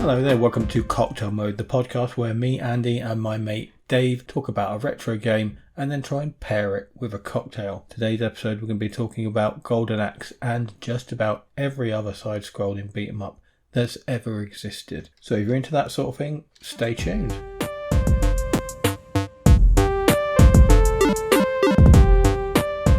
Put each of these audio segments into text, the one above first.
Hello there, welcome to Cocktail Mode, the podcast where me, Andy, and my mate Dave talk about a retro game and then try and pair it with a cocktail. Today's episode we're going to be talking about Golden Axe and just about every other side-scrolling beat-em-up that's ever existed. So if you're into that sort of thing, stay tuned.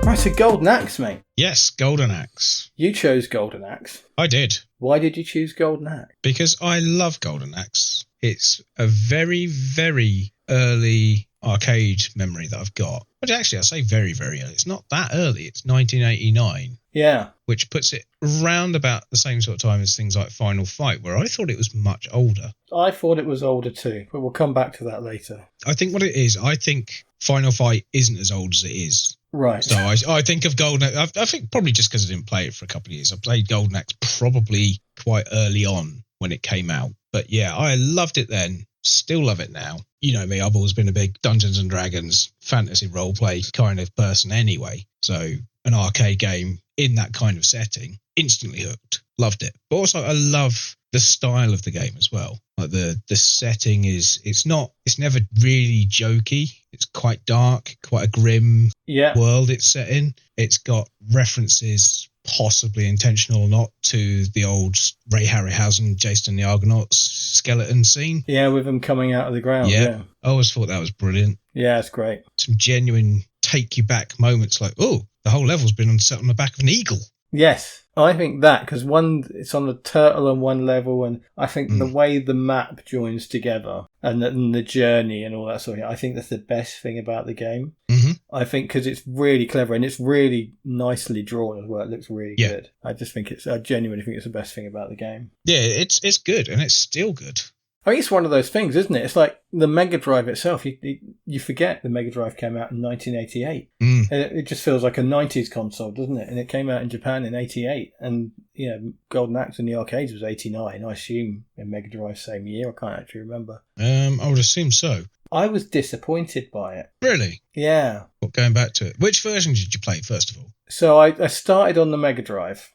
Right, so Golden Axe, mate. Yes, Golden Axe. You chose Golden Axe. I did. Why did you choose Golden Axe? Because I love Golden Axe. It's a very, very early arcade memory that I've got. But actually, I say very, very early. It's not that early. It's 1989. Yeah. Which puts it around about the same sort of time as things like Final Fight, where I thought it was much older. I thought it was older too, but we'll come back to that later. I think what it is, I think Final Fight isn't as old as it is. Right. So I think of Golden Axe, I think probably just because I didn't play it for a couple of years. I played Golden Axe probably quite early on when it came out. But yeah, I loved it then. Still love it now. You know me, I've always been a big Dungeons and Dragons fantasy roleplay kind of person anyway. So an arcade game in that kind of setting, instantly hooked. Loved it. But also I love the style of the game as well. Like the setting it's never really jokey. It's quite dark, quite a grim world it's set in. It's got references, possibly intentional or not, to the old Ray Harryhausen, Jason the Argonauts skeleton scene. Yeah, with them coming out of the ground. Yeah. I always thought that was brilliant. Yeah, it's great. Some genuine take you back moments like, oh, the whole level's been set on the back of an eagle. Yes, I think that, because it's on the turtle on one level, and I think the way the map joins together and the journey and all that sort of thing, I think that's the best thing about the game. Mm-hmm. I think because it's really clever and it's really nicely drawn as well. It looks really good. I genuinely think it's the best thing about the game. Yeah, it's good, and it's still good. I think it's one of those things, isn't it? It's like the Mega Drive itself. You forget the Mega Drive came out in 1988. And it just feels like a 90s console, doesn't it? And it came out in Japan in 88. And, you know, Golden Axe in the arcades was 89. I assume in Mega Drive same year. I can't actually remember. I would assume so. I was disappointed by it. Really? Yeah. Well, going back to it, which version did you play, first of all? So I started on the Mega Drive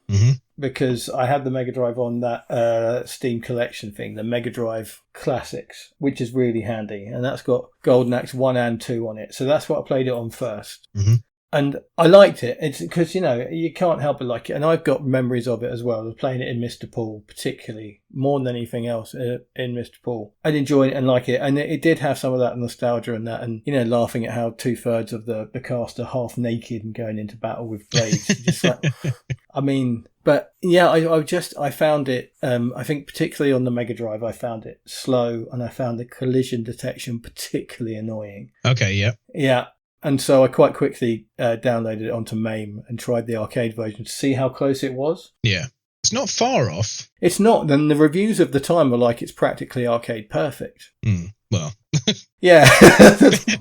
because I had the Mega Drive on that Steam collection thing, the Mega Drive Classics, which is really handy. And that's got Golden Axe 1 and 2 on it. So that's what I played it on first. Mm-hmm. And I liked it. It's because, you know, you can't help but like it. And I've got memories of it as well. I was playing it in Mr. Pool, particularly, more than anything else in Mr. Pool. I'd enjoy it and like it. And it did have some of that nostalgia and that. And, you know, laughing at how 2/3 of the cast are half naked and going into battle with blades. Just like, I mean... But yeah, I found it, I think particularly on the Mega Drive, I found it slow and I found the collision detection particularly annoying. Okay, yeah. Yeah. And so I quite quickly downloaded it onto MAME and tried the arcade version to see how close it was. Yeah. It's not far off. It's not. Then the reviews of the time were like it's practically arcade perfect. Well. Yeah.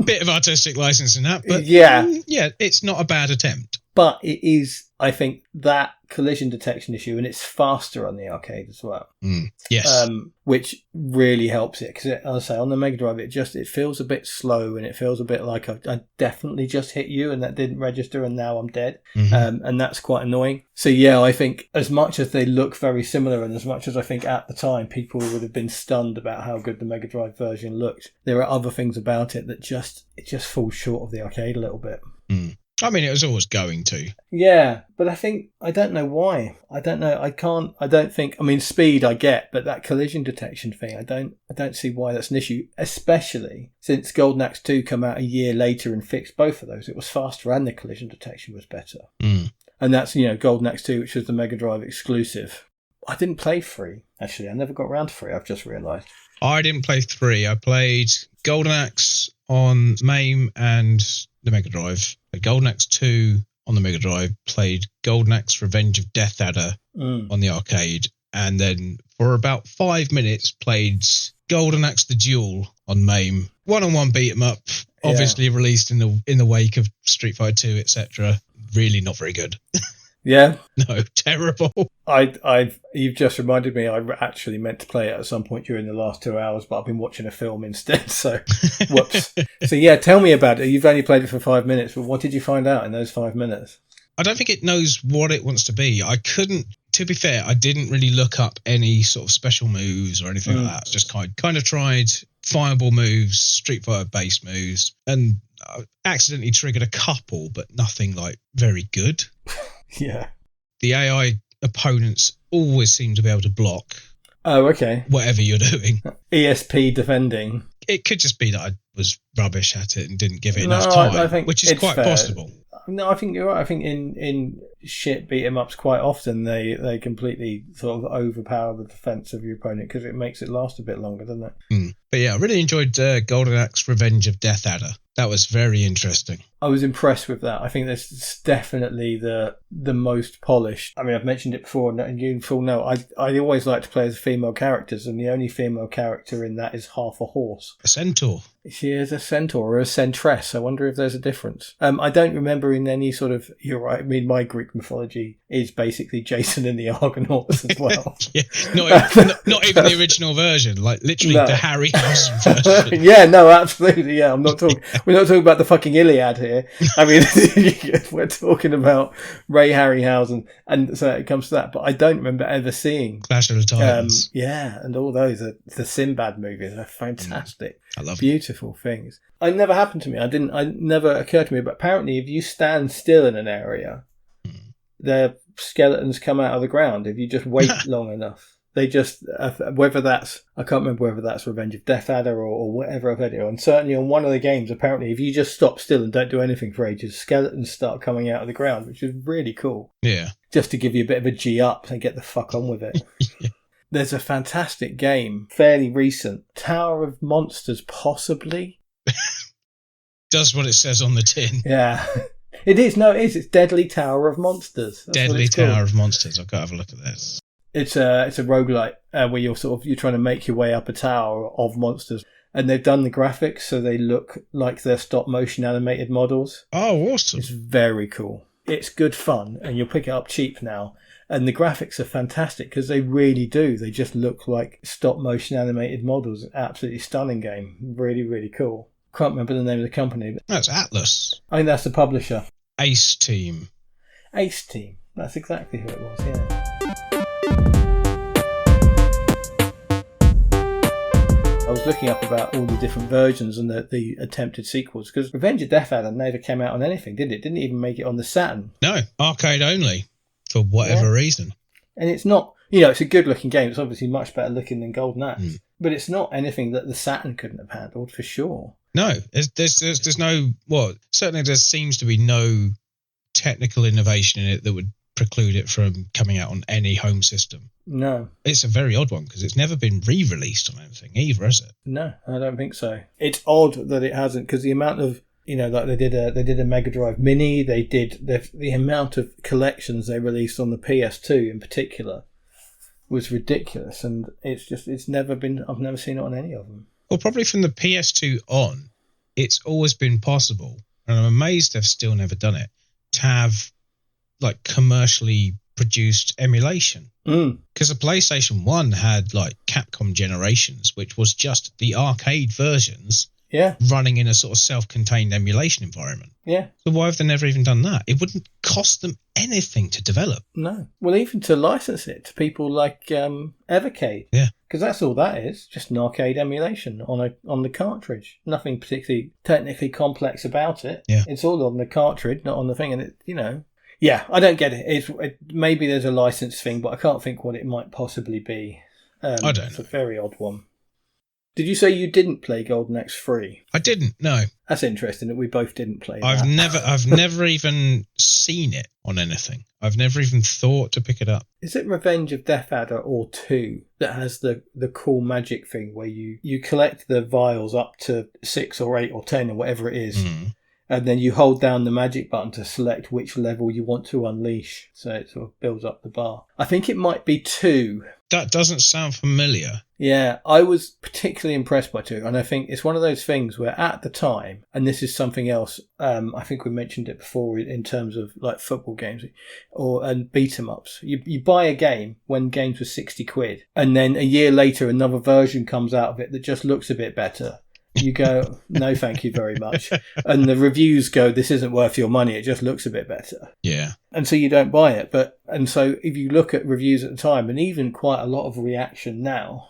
Bit of artistic license in that, but yeah, it's not a bad attempt. But it is, I think, that collision detection issue, and it's faster on the arcade as well. Yes. Which really helps it, because as I say, on the Mega Drive, it feels a bit slow, and it feels a bit like I definitely just hit you, and that didn't register, and now I'm dead. Mm-hmm. And that's quite annoying. So yeah, I think as much as they look very similar, and as much as I think at the time people would have been stunned about how good the Mega Drive version looked, there are other things about it that it just falls short of the arcade a little bit. I mean, it was always going to. Yeah, but I don't know why. I don't think, I mean, speed I get, but that collision detection thing, I don't see why that's an issue, especially since Golden Axe 2 came out a year later and fixed both of those. It was faster and the collision detection was better. And that's, you know, Golden Axe 2, which was the Mega Drive exclusive. I didn't play 3, actually. I never got around to 3, I've just realised. I didn't play 3. I played Golden Axe on MAME and the Mega Drive. Played Golden Axe 2 on the Mega Drive, played Golden Axe Revenge of Death Adder on the arcade, and then for about 5 minutes played Golden Axe The Duel on MAME. One-on-one beat 'em up, obviously released in the wake of Street Fighter 2, etc. Really not very good. Yeah? No, terrible. You've just reminded me, I actually meant to play it at some point during the last 2 hours, but I've been watching a film instead, so whoops. So yeah, tell me about it. You've only played it for 5 minutes, but what did you find out in those 5 minutes? I don't think it knows what it wants to be. I couldn't to be fair, I didn't really look up any sort of special moves or anything like that. Just kind of tried fireball moves, Street Fighter base moves, and I accidentally triggered a couple, but nothing like very good. Yeah. The AI opponents always seem to be able to block. Oh, okay. Whatever you're doing. ESP defending. It could just be that I was rubbish at it and didn't give it enough time, I think which is quite fair. possible. No, I think you're right. I think in shit beat 'em ups quite often they completely sort of overpower the defense of your opponent because it makes it last a bit longer, doesn't it? But yeah, I really enjoyed Golden Axe Revenge of Death Adder. That was very interesting. I was impressed with that. I think that's definitely the most polished. I mean, I've mentioned it before, and you full know I always like to play as female characters, and the only female character in that is half a horse. A centaur. She is a centaur or a centress. I wonder if there's a difference. I don't remember in any sort of. You're right. I mean, my Greek mythology is basically Jason and the Argonauts as well. Yeah, not even the original version. Like literally the Harryhausen version. Yeah, no, absolutely. Yeah, I'm not talking. We're not talking about the fucking Iliad here. I mean, we're talking about Ray Harryhausen, and so it comes to that. But I don't remember ever seeing Clash of the Titans. Yeah, and all those the Sinbad movies are fantastic. I love beautiful things. It never happened to me. It never occurred to me. But apparently, if you stand still in an area, the skeletons come out of the ground. If you just wait long enough. They just, whether that's, I can't remember whether that's Revenge of Death Adder or whatever I've heard it on. And certainly on one of the games, apparently, if you just stop still and don't do anything for ages, skeletons start coming out of the ground, which is really cool. Yeah. Just to give you a bit of a G up and get the fuck on with it. Yeah. There's a fantastic game, fairly recent, Tower of Monsters, possibly. Does what it says on the tin. Yeah. It is. No, it is. It's Deadly Tower of Monsters. That's Deadly Tower of Monsters. I've got to have a look at this. It's a roguelike where you're trying to make your way up a tower of monsters, and they've done the graphics so they look like they're stop motion animated models. Oh, awesome! It's very cool. It's good fun, and you'll pick it up cheap now. And the graphics are fantastic because they really do. They just look like stop motion animated models. Absolutely stunning game. Really, really cool. Can't remember the name of the company. But that's Atlas. I think that's the publisher. Ace Team. Ace Team. That's exactly who it was. Yeah. I was looking up about all the different versions and the attempted sequels because Revenge of Death Adder never came out on anything, did it? Didn't even make it on the Saturn. No, arcade only for whatever reason. And it's not, it's a good looking game. It's obviously much better looking than Golden Axe, but it's not anything that the Saturn couldn't have handled for sure. No, there's no, certainly there seems to be no technical innovation in it that would preclude it from coming out on any home system. No. It's a very odd one because it's never been re-released on anything either, has it? No, I don't think so. It's odd that it hasn't because the amount of, like they did a Mega Drive Mini, they did the amount of collections they released on the PS2 in particular was ridiculous, and it's never been, I've never seen it on any of them. Well, probably from the PS2 on, it's always been possible, and I'm amazed they've still never done it, to have like commercially produced emulation. Because the PlayStation 1 had like Capcom Generations, which was just the arcade versions running in a sort of self-contained emulation environment. Yeah. So why have they never even done that? It wouldn't cost them anything to develop. No. Well, even to license it to people like Evercade. Yeah. Because that's all that is, just an arcade emulation on the cartridge. Nothing particularly technically complex about it. Yeah. It's all on the cartridge, not on the thing, and it, Yeah, I don't get it. Maybe there's a license thing, but I can't think what it might possibly be. I don't know. It's a very odd one. Did you say you didn't play Golden Axe 3? I didn't, no. That's interesting that we both didn't play that. I've never even seen it on anything. I've never even thought to pick it up. Is it Revenge of Death Adder or 2 that has the cool magic thing where you collect the vials up to 6 or 8 or 10 or whatever it is, and then you hold down the magic button to select which level you want to unleash, so it sort of builds up the bar. I think it might be 2. That doesn't sound familiar. Yeah, I was particularly impressed by 2, and I think it's one of those things where at the time, and this is something else, I think we mentioned it before in terms of like football games and beat 'em ups. You buy a game when games were £60, and then a year later another version comes out of it that just looks a bit better, you go, no, thank you very much. And the reviews go, this isn't worth your money. It just looks a bit better. Yeah. And so you don't buy it. And so if you look at reviews at the time, and even quite a lot of reaction now,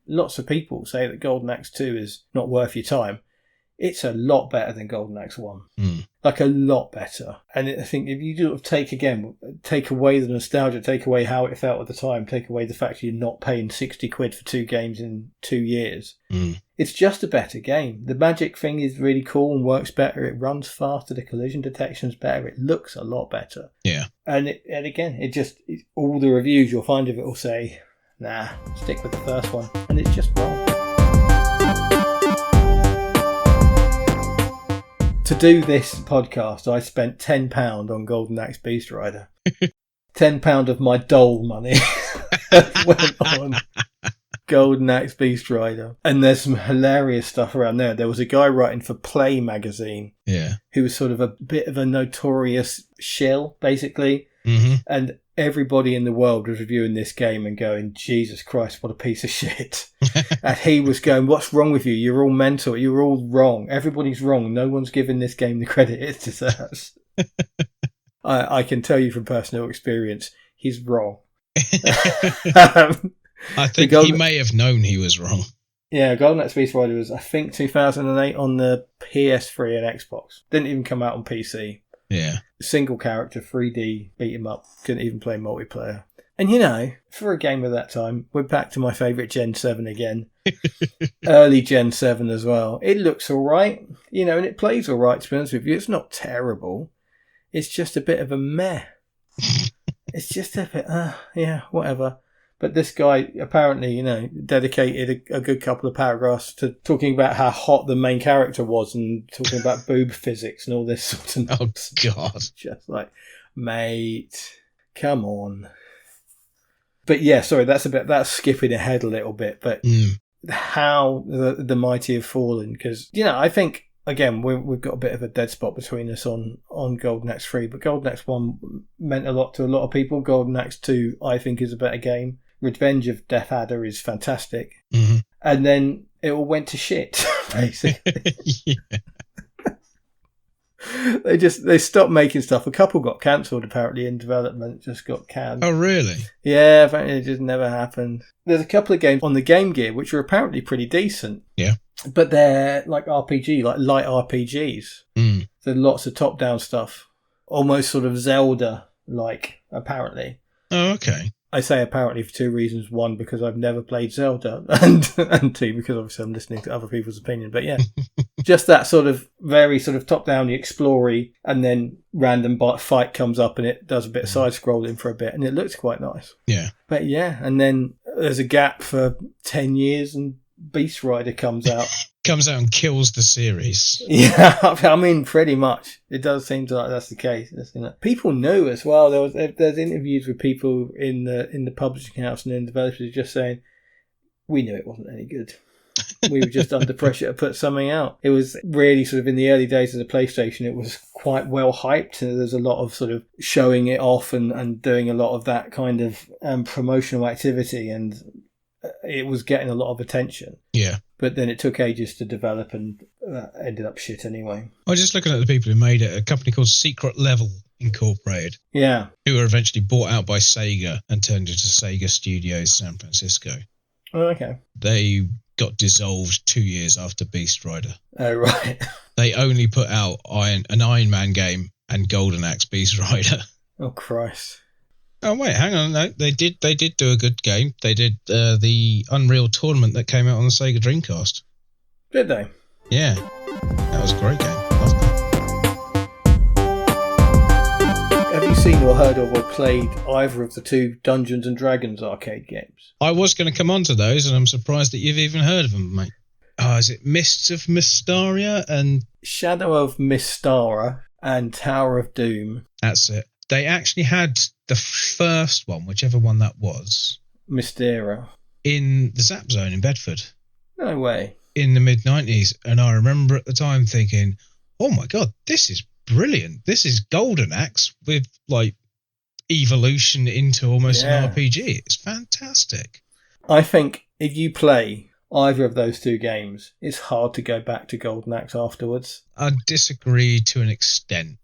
lots of people say that Golden Axe 2 is not worth your time. It's a lot better than Golden Axe 1. Like a lot better. And I think if you do take away the nostalgia, take away how it felt at the time, take away the fact you're not paying 60 quid for 2 games in 2 years, it's just a better game. The magic thing is really cool and works better. It runs faster. The collision detection's better. It looks a lot better. Yeah. And all the reviews you'll find of it will say, nah, stick with the first one. And it's just wrong. To do this podcast, I spent £10 on Golden Axe Beast Rider. £10 of my dole money went on Golden Axe Beast Rider. And there's some hilarious stuff around there. There was a guy writing for Play magazine, who was sort of a bit of a notorious shill, basically. And everybody in the world was reviewing this game and going, Jesus Christ, what a piece of shit. And he was going, what's wrong with you? You're all mental. You're all wrong. Everybody's wrong. No one's giving this game the credit it deserves. I can tell you from personal experience, he's wrong. I think he may have known he was wrong. Yeah, Golden Axe Beast Rider was, I think, 2008 on the PS3 and Xbox. Didn't even come out on PC. Yeah. Single character, 3D, beat 'em up. Couldn't even play multiplayer. And for a game of that time, we're back to my favourite Gen 7 again. Early Gen 7 as well. It looks alright, and it plays alright, to be honest with you. It's not terrible. It's just a bit of a meh. It's just a bit, whatever. But this guy apparently, dedicated a good couple of paragraphs to talking about how hot the main character was and talking about boob physics and all this sort of nonsense. Oh, God. Just like, mate, come on. But yeah, sorry, that's skipping ahead a little bit. But how the mighty have fallen. Because, I think, again, we've got a bit of a dead spot between us on Golden Axe 3. But Golden Axe 1 meant a lot to a lot of people. Golden Axe 2, I think, is a better game. Revenge of Death Adder is fantastic. And then it all went to shit, basically. They stopped making stuff. A couple got cancelled, apparently, in development, just got canned. Oh, really? Yeah, apparently it just never happened. There's a couple of games on the Game Gear which are apparently pretty decent. Yeah. But they're like RPG, like light RPGs. So lots of top-down stuff. Almost sort of Zelda-like, apparently. Oh, okay. I say apparently for 2 reasons. 1, because I've never played Zelda, and 2, because obviously I'm listening to other people's opinion. But yeah, just that sort of very sort of top-down, explory, and then random fight comes up and it does a bit of side-scrolling for a bit, and it looks quite nice. Yeah. But yeah, and then there's a gap for 10 years and Beast Rider comes out. Comes out and kills the series. Yeah, I mean, pretty much. It does seem like that's the case. People knew as well. There's interviews with people in the publishing house and in developers just saying, we knew it wasn't any good. We were just under pressure to put something out. It was really sort of in the early days of the PlayStation, it was quite well hyped. And there's a lot of sort of showing it off and doing a lot of that kind of promotional activity, and it was getting a lot of attention. Yeah. But then it took ages to develop and ended up shit anyway. I was just looking at the people who made it, a company called Secret Level Incorporated. Yeah. Who were eventually bought out by Sega and turned into Sega Studios San Francisco. Oh, okay. They got dissolved 2 years after Beast Rider. Oh, right. They only put out an Iron Man game and Golden Axe Beast Rider. Oh, Christ. Oh wait, hang on. No, they did do a good game. They did the Unreal Tournament that came out on the Sega Dreamcast. Did they? Yeah, that was a great game. Loved it. Have you seen or heard of or played either of the 2 Dungeons and Dragons arcade games? I was going to come on to those, and I'm surprised that you've even heard of them, mate. Oh, is it Mists of Mystaria and Shadow of Mystara and Tower of Doom? That's it. They actually had the first one, whichever one that was, Mystara, in the Zap Zone in Bedford. No way. In the mid-90s. And I remember at the time thinking, oh my God, this is brilliant. This is Golden Axe with like evolution into almost an RPG. It's fantastic. I think if you play either of those two games, it's hard to go back to Golden Axe afterwards. I disagree to an extent.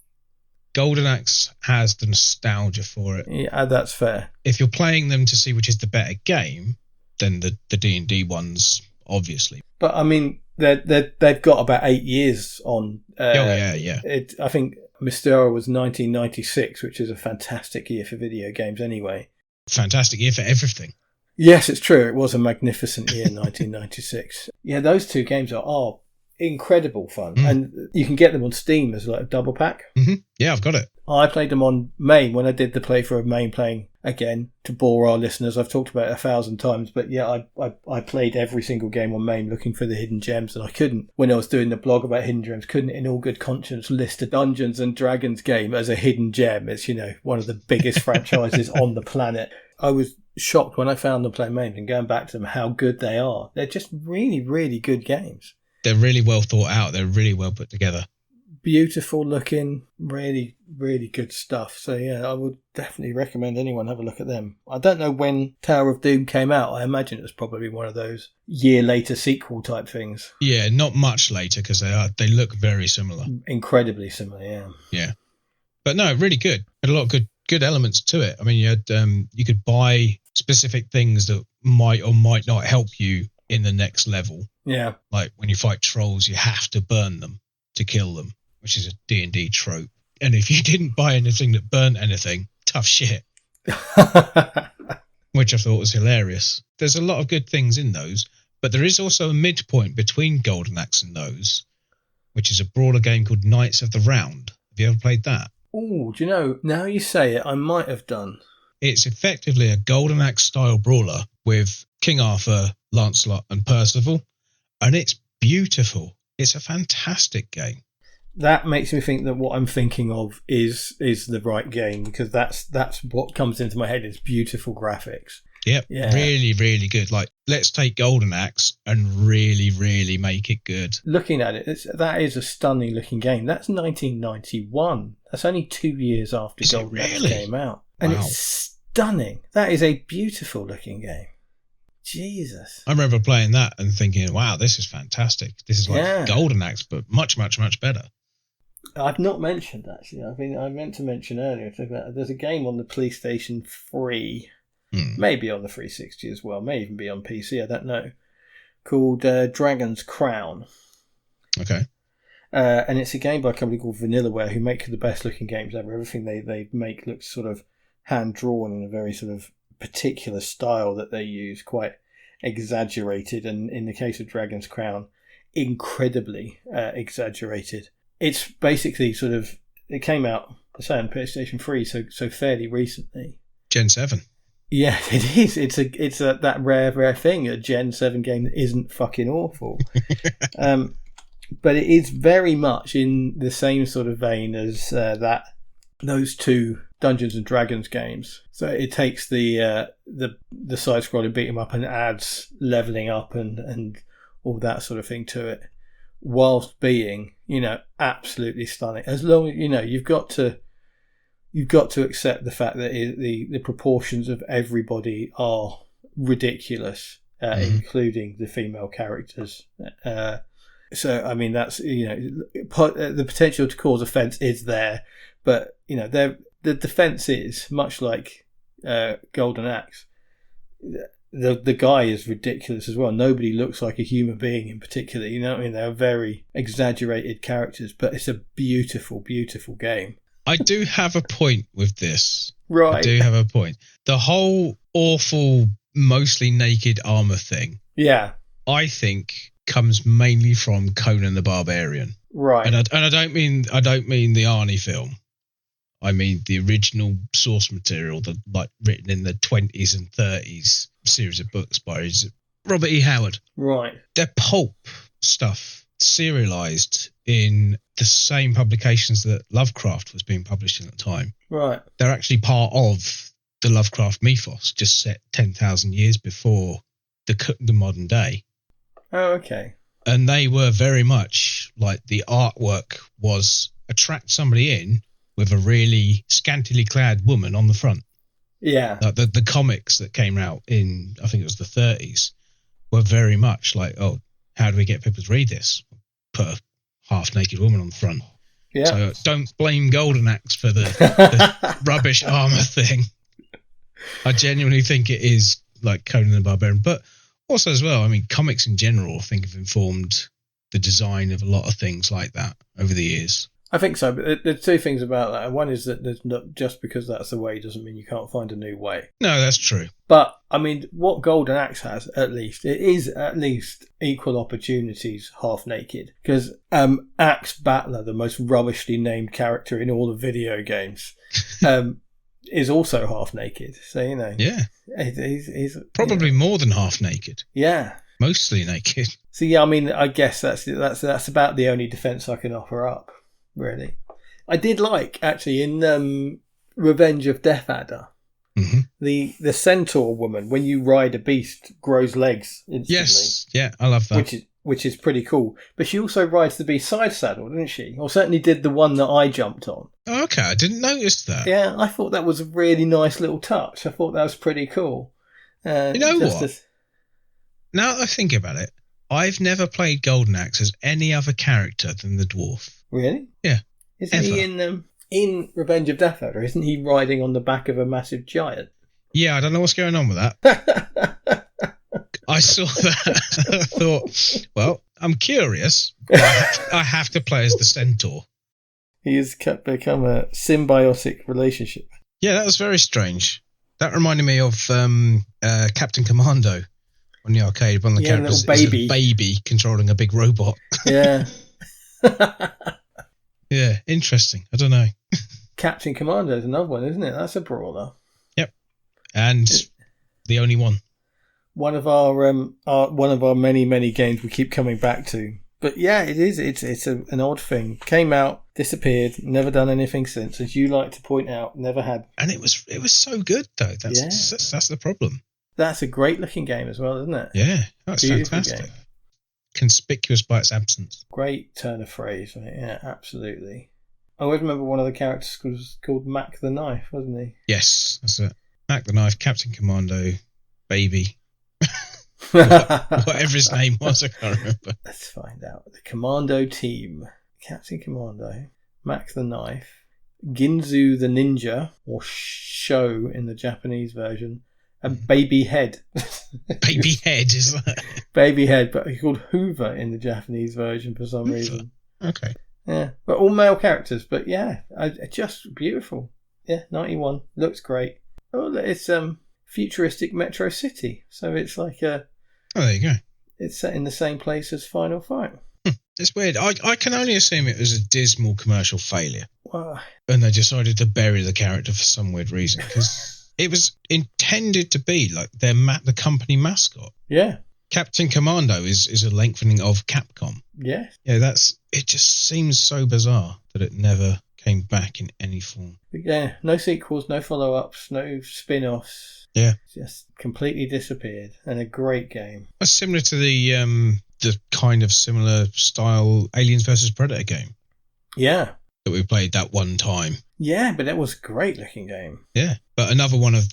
Golden Axe has the nostalgia for it. Yeah, that's fair. If you're playing them to see which is the better game, then the D&D ones, obviously. But I mean, they've got about 8 years on. Yeah. I think Mystera was 1996, which is a fantastic year for video games anyway. Fantastic year for everything. Yes, it's true. It was a magnificent year, 1996. Yeah, those two games are incredible fun. And you can get them on Steam as like a double pack. Mm-hmm. Yeah, I've got it. I played them on MAME when I did the playthrough of MAME, playing again to bore our listeners. I've talked about it 1,000 times, but yeah, I played every single game on MAME looking for the hidden gems, and I couldn't, when I was doing the blog about hidden gems, couldn't in all good conscience list a Dungeons and Dragons game as a hidden gem. It's, one of the biggest franchises on the planet. I was shocked when I found them playing MAME and going back to them how good they are. They're just really, really good games. They're really well thought out. They're really well put together. Beautiful looking, really, really good stuff. So yeah, I would definitely recommend anyone have a look at them. I don't know when Tower of Doom came out. I imagine it was probably one of those year later sequel type things. Yeah, not much later because they look very similar. Incredibly similar, yeah. Yeah, but no, really good. Had a lot of good elements to it. I mean, you had you could buy specific things that might or might not help you in the next level. Yeah, like when you fight trolls, you have to burn them to kill them, which is a D&D trope. And if you didn't buy anything that burnt anything, tough shit. Which I thought was hilarious. There's a lot of good things in those, but there is also a midpoint between Golden Axe and those, which is a brawler game called Knights of the Round. Have you ever played that? Oh, do you know, now you say it, I might have done. It's effectively a Golden Axe style brawler with King Arthur, Lancelot and Percival, and it's beautiful. It's a fantastic game. That makes me think that what I'm thinking of is the right game, because that's what comes into my head is beautiful graphics. Yep, yeah. Really, really good. Like, let's take Golden Axe and really, really make it good. Looking at it, that is a stunning looking game. That's 1991. That's only 2 years after Golden Axe came out. And It's stunning. That is a beautiful looking game. Jesus. I remember playing that and thinking, wow, this is fantastic. This is like Golden Axe, but much, much, much better. I've not mentioned, actually. I meant to mention earlier, there's a game on the PlayStation 3, maybe on the 360 as well, may even be on PC, I don't know, called Dragon's Crown. Okay. And it's a game by a company called Vanillaware, who make the best looking games ever. Everything they make looks sort of hand-drawn in a very sort of particular style that they use, quite exaggerated, and in the case of Dragon's Crown, incredibly exaggerated. It's basically sort of, it came out, I say, on PlayStation 3, so fairly recently. Gen 7. Yeah, it is. It's that rare thing, a Gen 7 game that isn't fucking awful. But it is very much in the same sort of vein as those two Dungeons and Dragons games. So it takes the side-scrolling beat 'em up and adds leveling up and all that sort of thing to it, whilst being, absolutely stunning. As long as you've got to accept the fact that the proportions of everybody are ridiculous, including the female characters. So I mean, that's the potential to cause offence is there, but the defence is much like Golden Axe. The guy is ridiculous as well. Nobody looks like a human being in particular. You know what I mean? They're very exaggerated characters, but it's a beautiful, beautiful game. I do have a point with this. Right. I do have a point. The whole awful, mostly naked armour thing. Yeah. I think comes mainly from Conan the Barbarian. Right. And I don't mean the Arnie film. I mean the original source material, written in the 20s and 30s series of books by Robert E. Howard. Right. They're pulp stuff serialized in the same publications that Lovecraft was being published in at the time. Right. They're actually part of the Lovecraft mythos, just set 10,000 years before the modern day. Oh, okay. And they were very much like the artwork was attract somebody in with a really scantily clad woman on the front. Yeah. Like the comics that came out in, I think it was the 30s, were very much like, oh, how do we get people to read this? Put a half-naked woman on the front. Yeah. So don't blame Golden Axe for the rubbish armor thing. I genuinely think it is like Conan the Barbarian. But also as well, I mean, comics in general, I think, have informed the design of a lot of things like that over the years. I think so, but there's two things about that. One is that there's not, just because that's the way doesn't mean you can't find a new way. No, that's true. But, I mean, what Golden Axe has, at least, it is at least equal opportunities half-naked. Because Axe Battler, the most rubbishly named character in all the video games, is also half-naked. So, you know. Yeah. He's probably more than half-naked. Yeah. Mostly naked. So, yeah, I mean, I guess that's about the only defence I can offer up. Really, I did like actually in Revenge of Death Adder, the centaur woman, when you ride a beast, grows legs instantly. Yes, yeah, I love that. Which is pretty cool. But she also rides the beast side saddle, didn't she? Or certainly did the one that I jumped on. Oh, okay, I didn't notice that. Yeah, I thought that was a really nice little touch. I thought that was pretty cool. You know what? Now that I think about it, I've never played Golden Axe as any other character than the dwarf. Really? Yeah. Isn't he in Revenge of Death Adder? Isn't he riding on the back of a massive giant? Yeah, I don't know what's going on with that. I saw that. I thought, well, I'm curious. But I have to play as the centaur. He has become a symbiotic relationship. Yeah, that was very strange. That reminded me of Captain Commando on the arcade. One of the characters is a baby controlling a big robot. Yeah. Yeah, interesting. I don't know. Captain Commando is another one, isn't it? That's a brawler. Yep, and the only one. One of our many games we keep coming back to. But yeah, it is. It's an odd thing. Came out, disappeared, never done anything since. As you like to point out, never had. And it was so good though. That's the problem. That's a great looking game as well, isn't it? Yeah, that's fantastic. Game. Conspicuous by its absence. Great turn of phrase, right? Yeah, absolutely. I always remember one of the characters was called Mac the Knife, wasn't he? Yes, that's it. Mac the Knife, Captain Commando, Baby. Whatever his name was, I can't remember. Let's find out. The Commando team. Captain Commando, Mac the Knife, Ginzu the Ninja, or Sho in the Japanese version, and Baby Head. Baby Head, is that? Baby Head, but he's called Hoover in the Japanese version for some reason. Okay. Yeah, but all male characters. But yeah, just beautiful. Yeah, 91. Looks great. Oh, it's futuristic Metro City. So it's like oh, there you go. It's set in the same place as Final Fight. It's weird. I can only assume it was a dismal commercial failure. Wow. And they decided to bury the character for some weird reason. Because it was intended to be like the company mascot. Yeah. Captain Commando is a lengthening of Capcom. Yeah. Yeah, it just seems so bizarre that it never came back in any form. But yeah, no sequels, no follow-ups, no spin-offs. Yeah. Just completely disappeared. And a great game. That's similar to the kind of similar style Aliens vs Predator game. Yeah. That we played that one time. Yeah, but that was a great looking game. Yeah, but another one of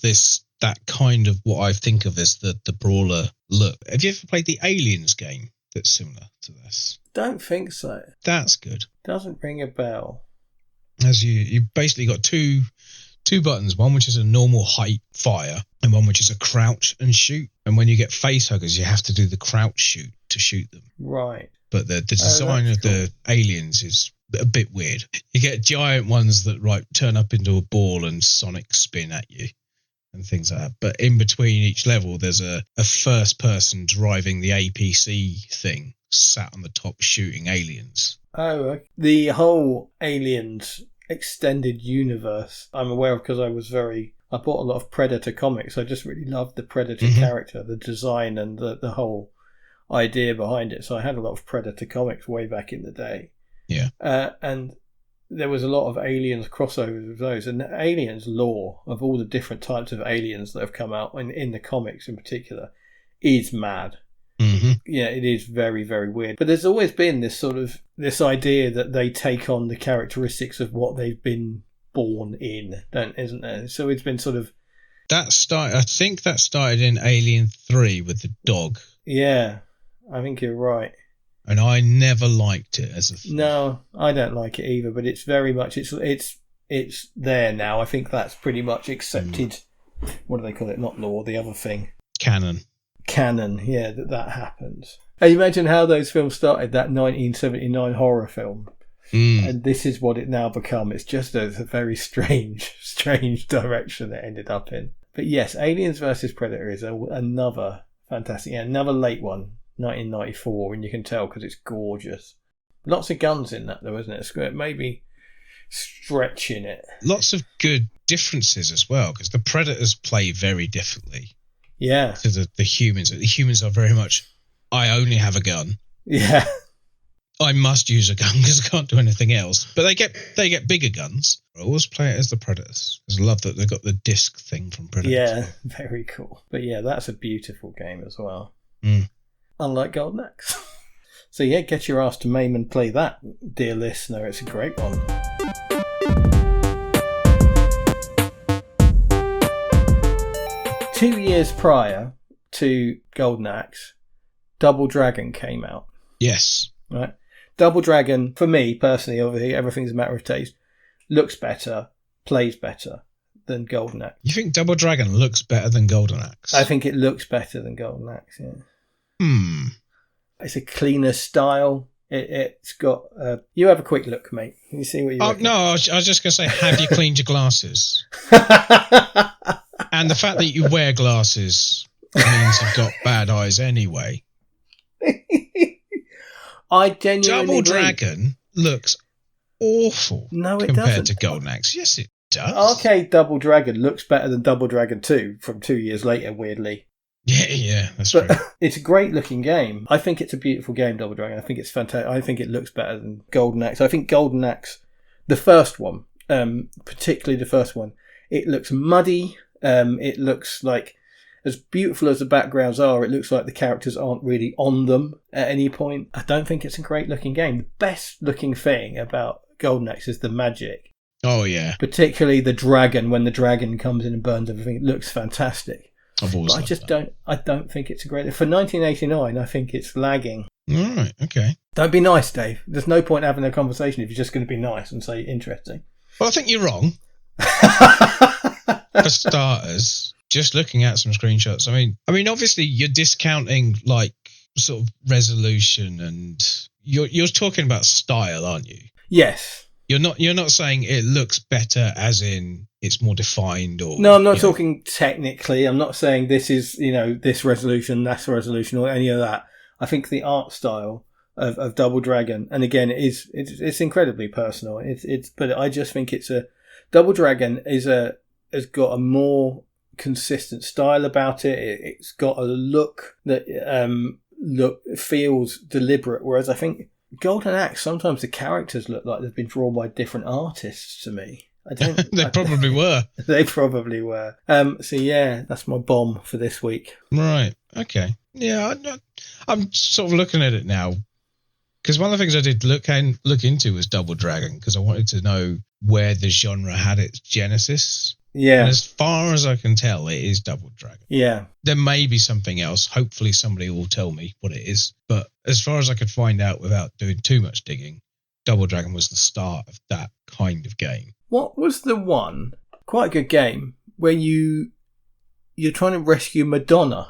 that kind of what I think of as the brawler look. Have you ever played the Aliens game that's similar to this? Don't think so. That's good. Doesn't ring a bell. As you basically got two buttons, one which is a normal height fire and one which is a crouch and shoot. And when you get face huggers, you have to do the crouch shoot to shoot them. Right. But the design of the aliens is a bit weird. You get giant ones that turn up into a ball and sonic spin at you and things like that. But in between each level, there's a first person driving the APC thing sat on the top shooting aliens. Oh, the whole Aliens extended universe I'm aware of because I bought a lot of Predator comics. I just really loved the Predator character, the design and the whole idea behind it. So I had a lot of Predator comics way back in the day. Yeah. And there was a lot of Aliens crossovers with those. And the Aliens lore of all the different types of aliens that have come out in the comics in particular is mad. Mm-hmm. Yeah, it is very, very weird. But there's always been this idea that they take on the characteristics of what they've been born in, isn't there? So it's been sort of I think that started in Alien 3 with the dog. Yeah, I think you're right. And I never liked it as a thing. No, I don't like it either, but it's very much, it's there now. I think that's pretty much accepted. What do they call it? Not law, the other thing. Canon, yeah, that happens. And imagine how those films started, that 1979 horror film. And this is what it now become. It's just a very strange direction it ended up in. But yes, Aliens vs Predator is another fantastic, another late one, 1994, and you can tell because it's gorgeous. Lots of guns in that though, isn't it? It's maybe stretching it. Lots of good differences as well, because the Predators play very differently. Yeah. To the humans. The humans are very much, I only have a gun. Yeah. I must use a gun because I can't do anything else. But they get bigger guns. I always play it as the Predators. I love that they got the disc thing from Predators. Yeah, very cool. But yeah, that's a beautiful game as well. Unlike Golden Axe. So yeah, get your ass to MAME and play that, dear listener. It's a great one. Two years prior to Golden Axe, Double Dragon came out. Yes. Right. Double Dragon, for me personally, obviously everything's a matter of taste, looks better, plays better than Golden Axe. You think Double Dragon looks better than Golden Axe? I think it looks better than Golden Axe, yeah. It's a cleaner style. It's got... you have a quic look, mate. Can you see what you're No, I was just going to say, have you cleaned your glasses? And the fact that you wear glasses means you've got bad eyes anyway. I genuinely Double Dragon looks awful. No, it compared doesn't. to Golden Axe. Yes, it does. Arcade Double Dragon looks better than Double Dragon 2 from 2 years later, weirdly. Yeah, that's true. It's a great looking game. I think it's a beautiful game, Double Dragon. I think it's fantastic. I think it looks better than Golden Axe. I think Golden Axe, the first one, particularly the first one, it looks muddy. It looks like, as beautiful as the backgrounds are, it looks like the characters aren't really on them at any point. I don't think it's a great looking game. The best looking thing about Golden Axe is the magic. Oh, yeah. Particularly the dragon, when the dragon comes in and burns everything. It looks fantastic. I don't think it's a great... For 1989, I think it's lagging. All right, okay. Don't be nice, Dave. There's no point having a conversation if you're just going to be nice and say interesting. Well, I think you're wrong. For starters, just looking at some screenshots, I mean, obviously you're discounting like sort of resolution, and you're talking about style, aren't you? Yes. You're not saying it looks better as in it's more defined, or no, I'm not talking technically. I'm not saying this is this resolution, that's resolution, or any of that. I think the art style of Double Dragon, and again, it's incredibly personal. But I just think Double Dragon has got a more consistent style about it. It's got a look that feels deliberate, whereas I think Golden Axe, sometimes the characters look like they've been drawn by different artists to me. They probably were. They probably were. So yeah, that's my bomb for this week. Right. Okay. Yeah, I'm sort of looking at it now, because one of the things I did look into was Double Dragon, because I wanted to know where the genre had its genesis. Yeah. And as far as I can tell, it is Double Dragon. Yeah. There may be something else. Hopefully somebody will tell me what it is. But as far as I could find out without doing too much digging, Double Dragon was the start of that kind of game. What was the one, quite a good game, where you're trying to rescue Madonna?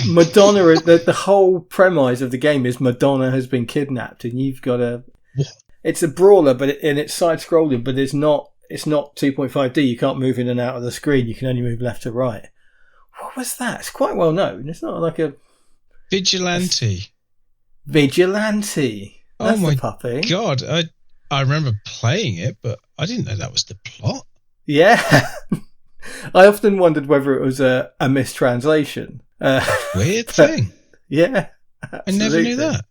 Madonna, the whole premise of the game is Madonna has been kidnapped, and you've got to... What? It's a brawler, and it's side-scrolling, but it's not 2.5D. You can't move in and out of the screen. You can only move left to right. What was that? It's quite well known. It's not like a... Vigilante. Vigilante. That's the puppy. God, I remember playing it, but I didn't know that was the plot. Yeah. I often wondered whether it was a mistranslation. Weird thing. Yeah. Absolutely. I never knew that.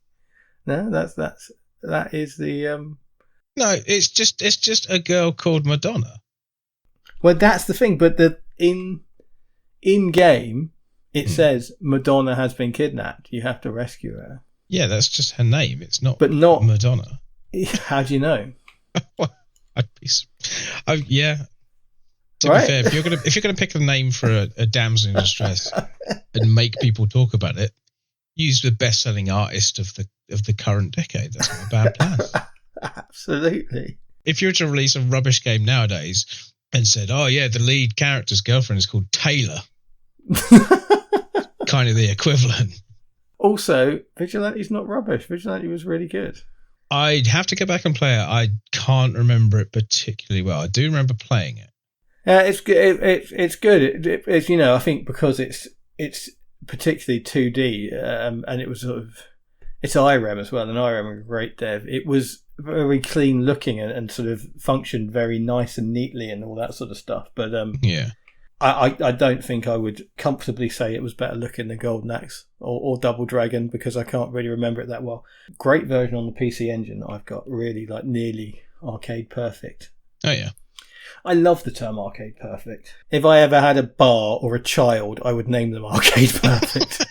No, that is the... No, it's just a girl called Madonna. Well, that's the thing, but in game it says Madonna has been kidnapped. You have to rescue her. Yeah, that's just her name. It's not, but not Madonna. How do you know? Yeah. To be fair, if you're gonna pick a name for a damsel in distress and make people talk about it, use the best-selling artist of the current decade. That's not a bad plan. Absolutely. If you were to release a rubbish game nowadays and said, "Oh yeah, the lead character's girlfriend is called Taylor," kind of the equivalent. Also, Vigilante's not rubbish. Vigilante was really good. I'd have to go back and play it. I can't remember it particularly well. I do remember playing it. It's good. It's good. It's I think because it's particularly 2D, and it was sort of it's IREM as well, and IREM are a great dev. It was very clean looking and sort of functioned very nice and neatly and all that sort of stuff. But yeah, I don't think I would comfortably say it was better looking than Golden Axe or Double Dragon because I can't really remember it that well. Great version on the PC Engine that I've got, really like nearly arcade perfect. Oh yeah. I love the term arcade perfect. If I ever had a bar or a child, I would name them arcade perfect.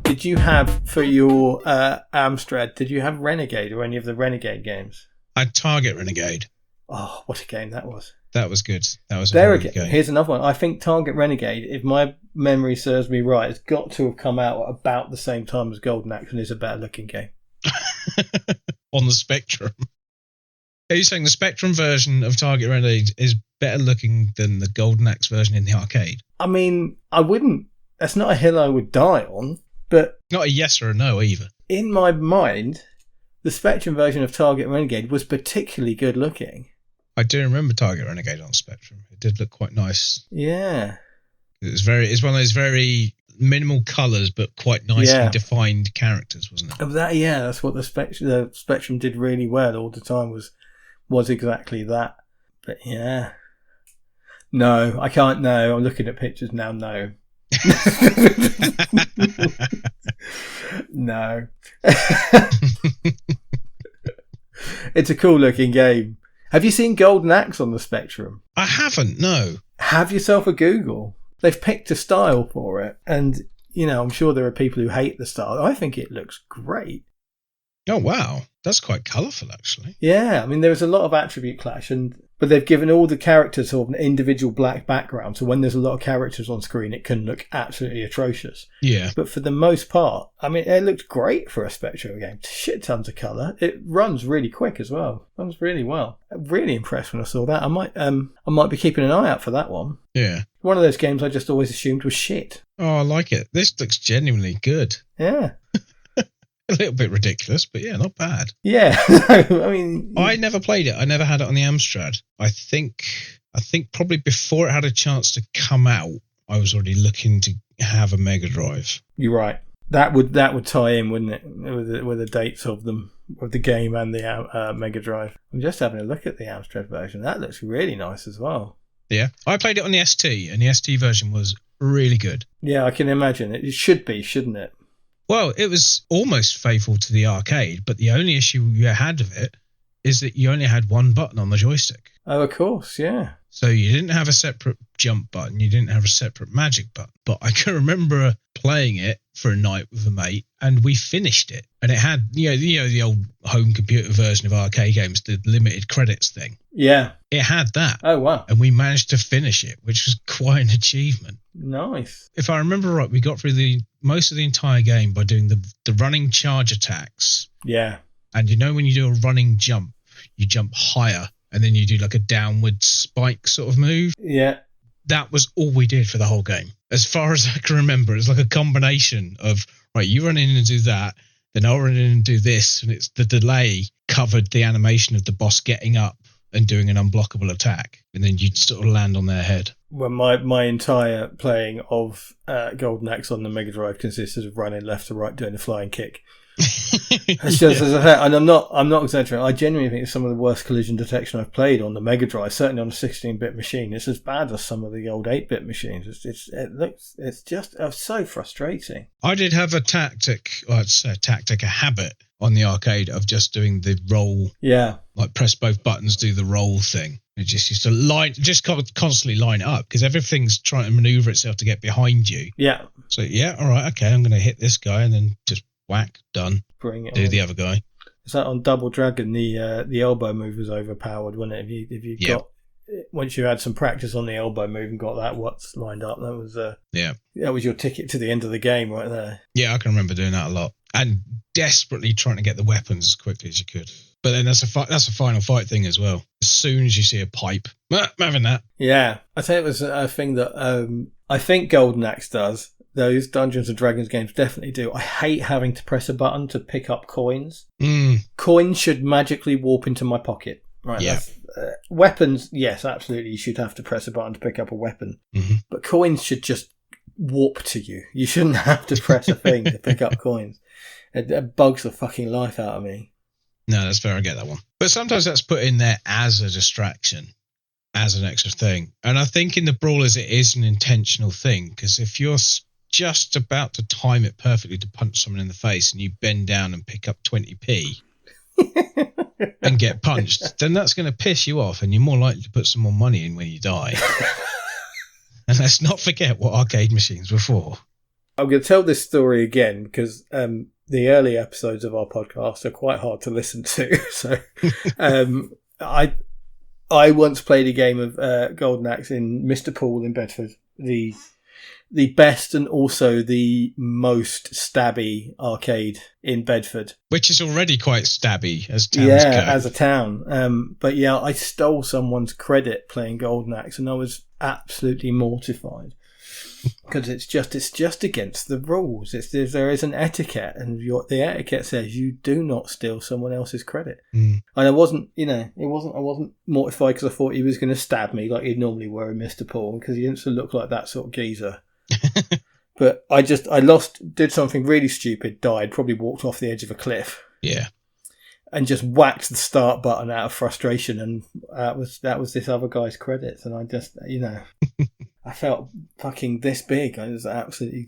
Did you have for your Amstrad, did you have Renegade or any of the Renegade games? I had Target Renegade. Oh, what a game that was. That was good. That was a very good game. Here's another one. I think Target Renegade, if my memory serves me right, has got to have come out at about the same time as Golden Axe and is a better looking game. On the Spectrum. Are you saying the Spectrum version of Target Renegade is better looking than the Golden Axe version in the arcade? I mean, I wouldn't. That's not a hill I would die on, but not a yes or a no either. In my mind, the Spectrum version of Target Renegade was particularly good looking. I do remember Target Renegade on Spectrum. It did look quite nice. Yeah. It's one of those very minimal colours but quite nicely defined characters, wasn't it? That's what the Spectrum did really well all the time was exactly that. But yeah. No, I can't. No, I'm looking at pictures now. No. No. It's a cool looking game. Have you seen Golden Axe on the Spectrum? I haven't, no. Have yourself a Google. They've picked a style for it. And, I'm sure there are people who hate the style. I think it looks great. Oh, wow. That's quite colourful, actually. Yeah, I mean, there was a lot of attribute clash, but they've given all the characters sort of an individual black background. So when there's a lot of characters on screen, it can look absolutely atrocious. Yeah. But for the most part, I mean, it looked great for a Spectrum game. Shit tons of colour. It runs really quick as well. Runs really well. I'm really impressed when I saw that. I might be keeping an eye out for that one. Yeah. One of those games I just always assumed was shit. Oh, I like it. This looks genuinely good. Yeah. A little bit ridiculous, but yeah, not bad. Yeah. I mean, I never played it. I never had it on the Amstrad. I think probably before it had a chance to come out, I was already looking to have a Mega Drive. You're right. That would tie in, wouldn't it, with the dates of them, of the game and the Mega Drive. I'm just having a look at the Amstrad version. That looks really nice as well. Yeah, I played it on the ST, and the ST version was really good. Yeah, I can imagine. It should be, shouldn't it? Well, it was almost faithful to the arcade, but the only issue you had of it is that you only had one button on the joystick. Oh, of course, yeah. So you didn't have a separate jump button, you didn't have a separate magic button. But I can remember playing it for a night with a mate, and we finished it. And it had, the old home computer version of arcade games, the limited credits thing. Yeah. It had that. Oh, wow. And we managed to finish it, which was quite an achievement. Nice. If I remember right, we got through most of the entire game by doing the running charge attacks. Yeah. And when you do a running jump, you jump higher, and then you do like a downward spike sort of move. Yeah. That was all we did for the whole game. As far as I can remember, it's like a combination of, right, you run in and do that, then I'll run in and do this, and it's the delay covered the animation of the boss getting up and doing an unblockable attack, and then you'd sort of land on their head. Well, my entire playing of Golden Axe on the Mega Drive consisted of running left to right doing a flying kick. It's just, as I say, and I'm not exaggerating. I genuinely think it's some of the worst collision detection I've played on the Mega Drive. Certainly on a 16-bit machine, it's as bad as some of the old 8-bit machines. It's just so frustrating. I did have a habit on the arcade of just doing the roll. Yeah, like press both buttons, do the roll thing. It just used to constantly line it up because everything's trying to maneuver itself to get behind you. Yeah. So yeah, all right, okay, I'm going to hit this guy and then just whack, done. Bring it do on. The other guy. It's like on Double Dragon, the elbow move was overpowered, wasn't it? If you got, once you had some practice on the elbow move and got that what's lined up, that was your ticket to the end of the game right there. Yeah, I can remember doing that a lot and desperately trying to get the weapons as quickly as you could. But then that's a final fight thing as well. As soon as you see a pipe, I'm having that. Yeah, I think it was a thing that I think Golden Axe does. Those Dungeons and Dragons games definitely do. I hate having to press a button to pick up coins. Coins should magically warp into my pocket. Right. Yeah. Weapons, yes, absolutely. You should have to press a button to pick up a weapon. Mm-hmm. But coins should just warp to you. You shouldn't have to press a thing to pick up coins. It bugs the fucking life out of me. No, that's fair. I get that one. But sometimes that's put in there as a distraction, as an extra thing. And I think in the Brawlers it is an intentional thing, because if you're just about to time it perfectly to punch someone in the face and you bend down and pick up 20p and get punched, then that's going to piss you off and you're more likely to put some more money in when you die. And let's not forget what arcade machines were for. I'm going to tell this story again because the early episodes of our podcast are quite hard to listen to. So I once played a game of Golden Axe in Mr. Pool in Bedford, the best and also the most stabby arcade in Bedford. Which is already quite stabby as towns go. As a town. But yeah, I stole someone's credit playing Golden Axe and I was absolutely mortified. Because it's just against the rules. There is an etiquette, and the etiquette says you do not steal someone else's credit. And I wasn't mortified because I thought he was going to stab me like he'd normally were in Mr. Paul, because he didn't look like that sort of geezer. But I did something really stupid, died, probably walked off the edge of a cliff. Yeah. And just whacked the start button out of frustration, and that was this other guy's credits, and I just, I felt fucking this big. I was absolutely,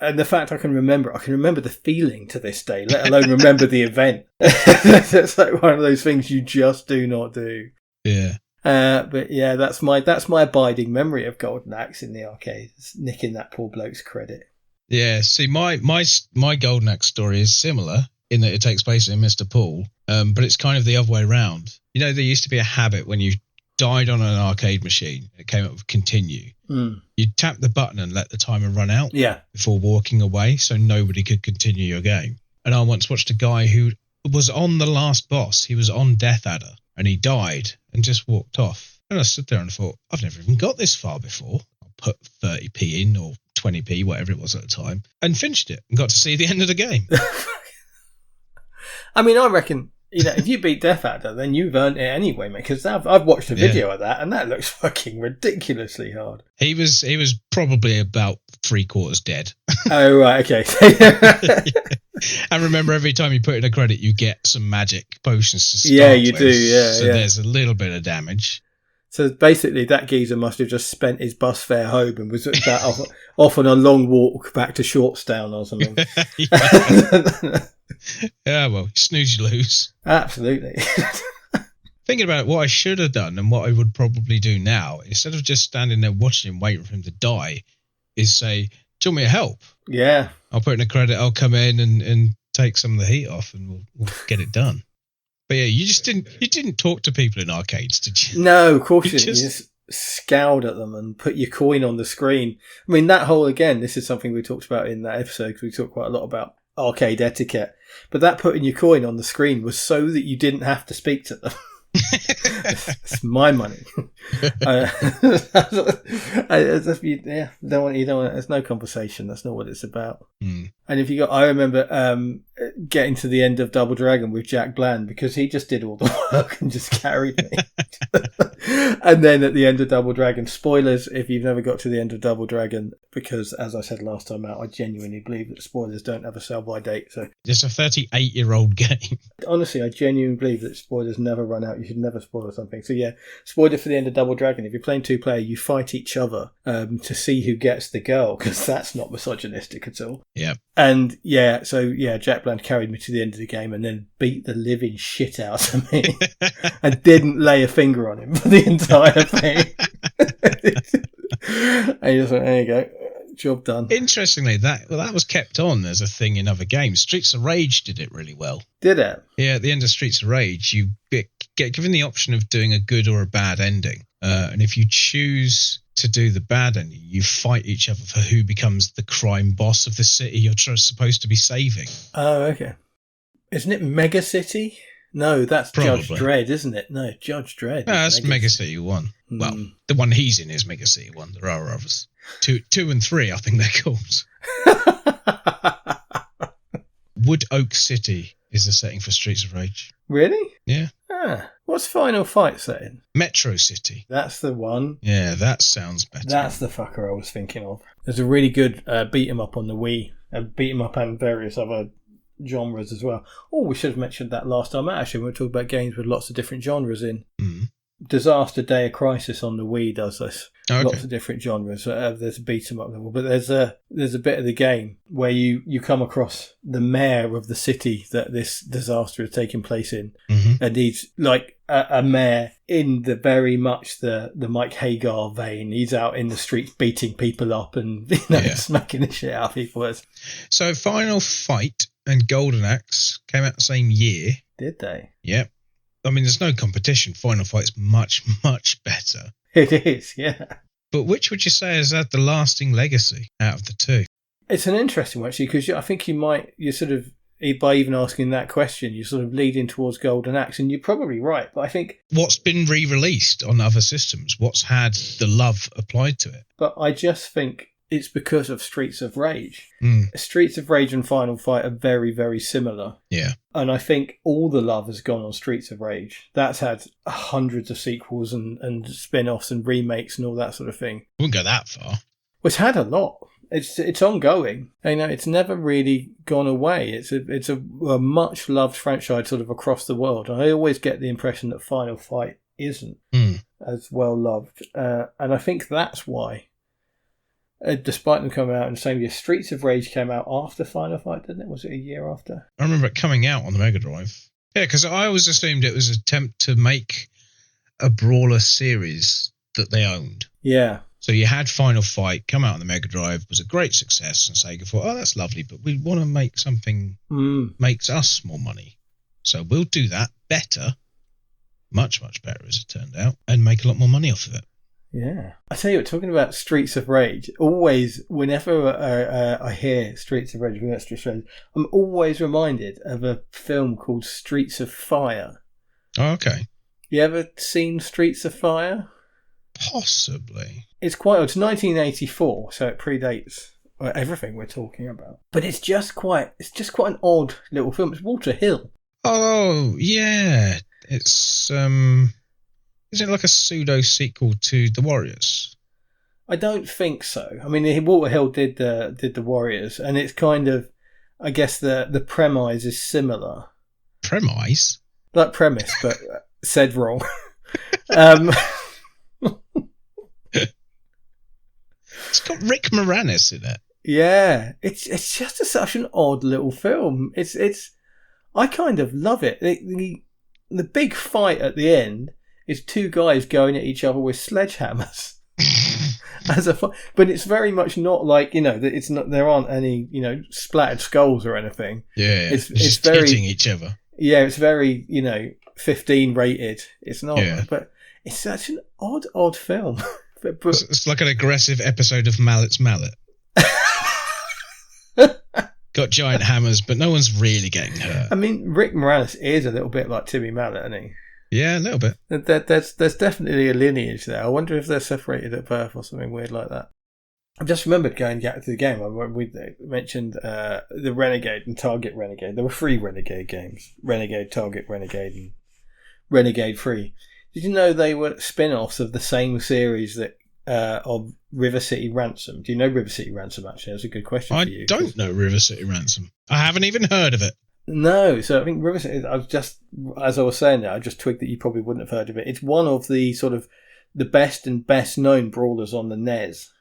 and the fact I can remember the feeling to this day, let alone remember the event. It's like one of those things you just do not do. Yeah. But yeah, that's my abiding memory of Golden Axe in the arcade, nicking that poor bloke's credit. Yeah. See, my Golden Axe story is similar in that it takes place in Mr. Pool, but it's kind of the other way around. There used to be a habit when you died on an arcade machine, it came up with continue. You'd tap the button and let the timer run out before walking away, so nobody could continue your game. And I once watched a guy who was on the last boss. He was on Death Adder and he died and just walked off. And I stood there and thought, I've never even got this far before. I'll put 30p in or 20p, whatever it was at the time, and finished it and got to see the end of the game. I mean, I reckon, if you beat Death Adder, then you've earned it anyway, mate, because I've watched a video of that, and that looks fucking ridiculously hard. He was probably about 3/4 dead. Oh, right, okay. And remember, every time you put in a credit, you get some magic potions to start Yeah, you with. do, yeah. So there's a little bit of damage. So basically, that geezer must have just spent his bus fare home and was off on a long walk back to Shortstown or something. Yeah, well, snooze, you lose. Absolutely. Thinking about what I should have done and what I would probably do now, instead of just standing there watching him, waiting for him to die, is say, do you want me to help? Yeah. I'll put in a credit, I'll come in and take some of the heat off and we'll get it done. But yeah, you didn't talk to people in arcades, did you? No, of course you didn't. You just scowled at them and put your coin on the screen. I mean, that whole, again, this is something we talked about in that episode, because we talked quite a lot about arcade etiquette. But that putting your coin on the screen was so that you didn't have to speak to them. It's my money. You don't want. There's no conversation. That's not what it's about. And if I remember getting to the end of Double Dragon with Jack Bland, because he just did all the work and just carried me. And then at the end of Double Dragon, spoilers if you've never got to the end of Double Dragon, because as I said last time out, I genuinely believe that spoilers don't have a sell-by date. So it's a 38-year-old game. Honestly, I genuinely believe that spoilers never run out. You should never spoil something. So yeah, spoiler for the end of Double Dragon. If you're playing 2-player, you fight each other to see who gets the girl, because that's not misogynistic at all. Yeah. And yeah, so yeah, Jack Bland carried me to the end of the game and then beat the living shit out of me and didn't lay a finger on him for the entire thing. And he just went, there you go. Job done. Interestingly, that was kept on as a thing in other games. Streets of Rage did it really well. Did it? Yeah, at the end of Streets of Rage, you get given the option of doing a good or a bad ending. And if you choose to do the bad ending, you fight each other for who becomes the crime boss of the city you're supposed to be saving. Oh, okay. Isn't it Mega City? No, that's Probably. Judge Dredd, isn't it? No, Judge Dredd. No, that's Mega City 1. Well, the one he's in is Mega City 1. There are others. 2 and 3, I think they're called. Wood Oak City is the setting for Streets of Rage. Really? Yeah. Ah, what's Final Fight setting? Metro City. That's the one. Yeah, that sounds better. That's the fucker I was thinking of. There's a really good beat 'em up on the Wii. Beat 'em up and various other genres as well. Oh, we should have mentioned that last time out, actually. We were talking about games with lots of different genres in. Disaster Day of Crisis on the Wii does this. Okay. Lots of different genres. There's a beat 'em up level, but there's a bit of the game where you come across the mayor of the city that this disaster is taking place in, and he's like a mayor in the very much the Mike Hagar vein. He's out in the streets beating people up and smacking the shit out of people. So Final Fight and Golden Axe came out the same year. Did they? Yep. I mean, there's no competition. Final Fight's much, much better. It is, yeah. But which would you say has had the lasting legacy out of the two? It's an interesting one, actually, because I think you sort of, by even asking that question, you're sort of leading towards Golden Axe, and you're probably right. But I think... What's been re-released on other systems? What's had the love applied to it? But I just think it's because of Streets of Rage. Streets of Rage and Final Fight are very, very similar. Yeah. And I think all the love has gone on Streets of Rage. That's had hundreds of sequels and spin-offs and remakes and all that sort of thing. I wouldn't go that far. Well, it's had a lot. It's ongoing. It's never really gone away. It's a much loved franchise sort of across the world. And I always get the impression that Final Fight isn't as well loved. And I think that's why. Despite them coming out in the same year, Streets of Rage came out after Final Fight, didn't it? Was it a year after? I remember it coming out on the Mega Drive. Yeah, because I always assumed it was an attempt to make a brawler series that they owned. Yeah. So you had Final Fight come out on the Mega Drive, was a great success, and Sega thought, oh, that's lovely, but we want to make something makes us more money. So we'll do that better, much, much better as it turned out, and make a lot more money off of it. Yeah. I tell you what, talking about Streets of Rage, always, whenever I hear Streets of Rage, I'm always reminded of a film called Streets of Fire. Oh, okay. You ever seen Streets of Fire? Possibly. It's quite old. It's 1984, so it predates everything we're talking about. But it's just quite an odd little film. It's Walter Hill. Oh, yeah. It's is it like a pseudo sequel to The Warriors? I don't think so. I mean, Walter Hill did the Warriors, and it's kind of, I guess the premise is similar. Premise? Like premise, but said wrong. It's got Rick Moranis in it. Yeah, it's just such an odd little film. I kind of love it. The big fight at the end is two guys going at each other with sledgehammers but it's very much not like, that it's not, there aren't any, splattered skulls or anything. Yeah. It's just very hitting each other. Yeah, it's very, 15 rated. It's not, but it's such an odd film. but it's like an aggressive episode of Mallet's Mallet. Got giant hammers, but no one's really getting hurt. I mean, Rick Moranis is a little bit like Timmy Mallet, isn't he? Yeah, a little bit. There's definitely a lineage there. I wonder if they're separated at birth or something weird like that. I've just remembered going back to the game. We mentioned the Renegade and Target Renegade. There were 3 Renegade games. Renegade, Target Renegade, and Renegade 3. Did you know they were spin-offs of the same series that of River City Ransom? Do you know River City Ransom, actually? That's a good question for you. I don't know River City Ransom. I haven't even heard of it. No, so I think River City, as I was saying there, I just twigged that you probably wouldn't have heard of it. It's one of the sort of the best and best known brawlers on the NES.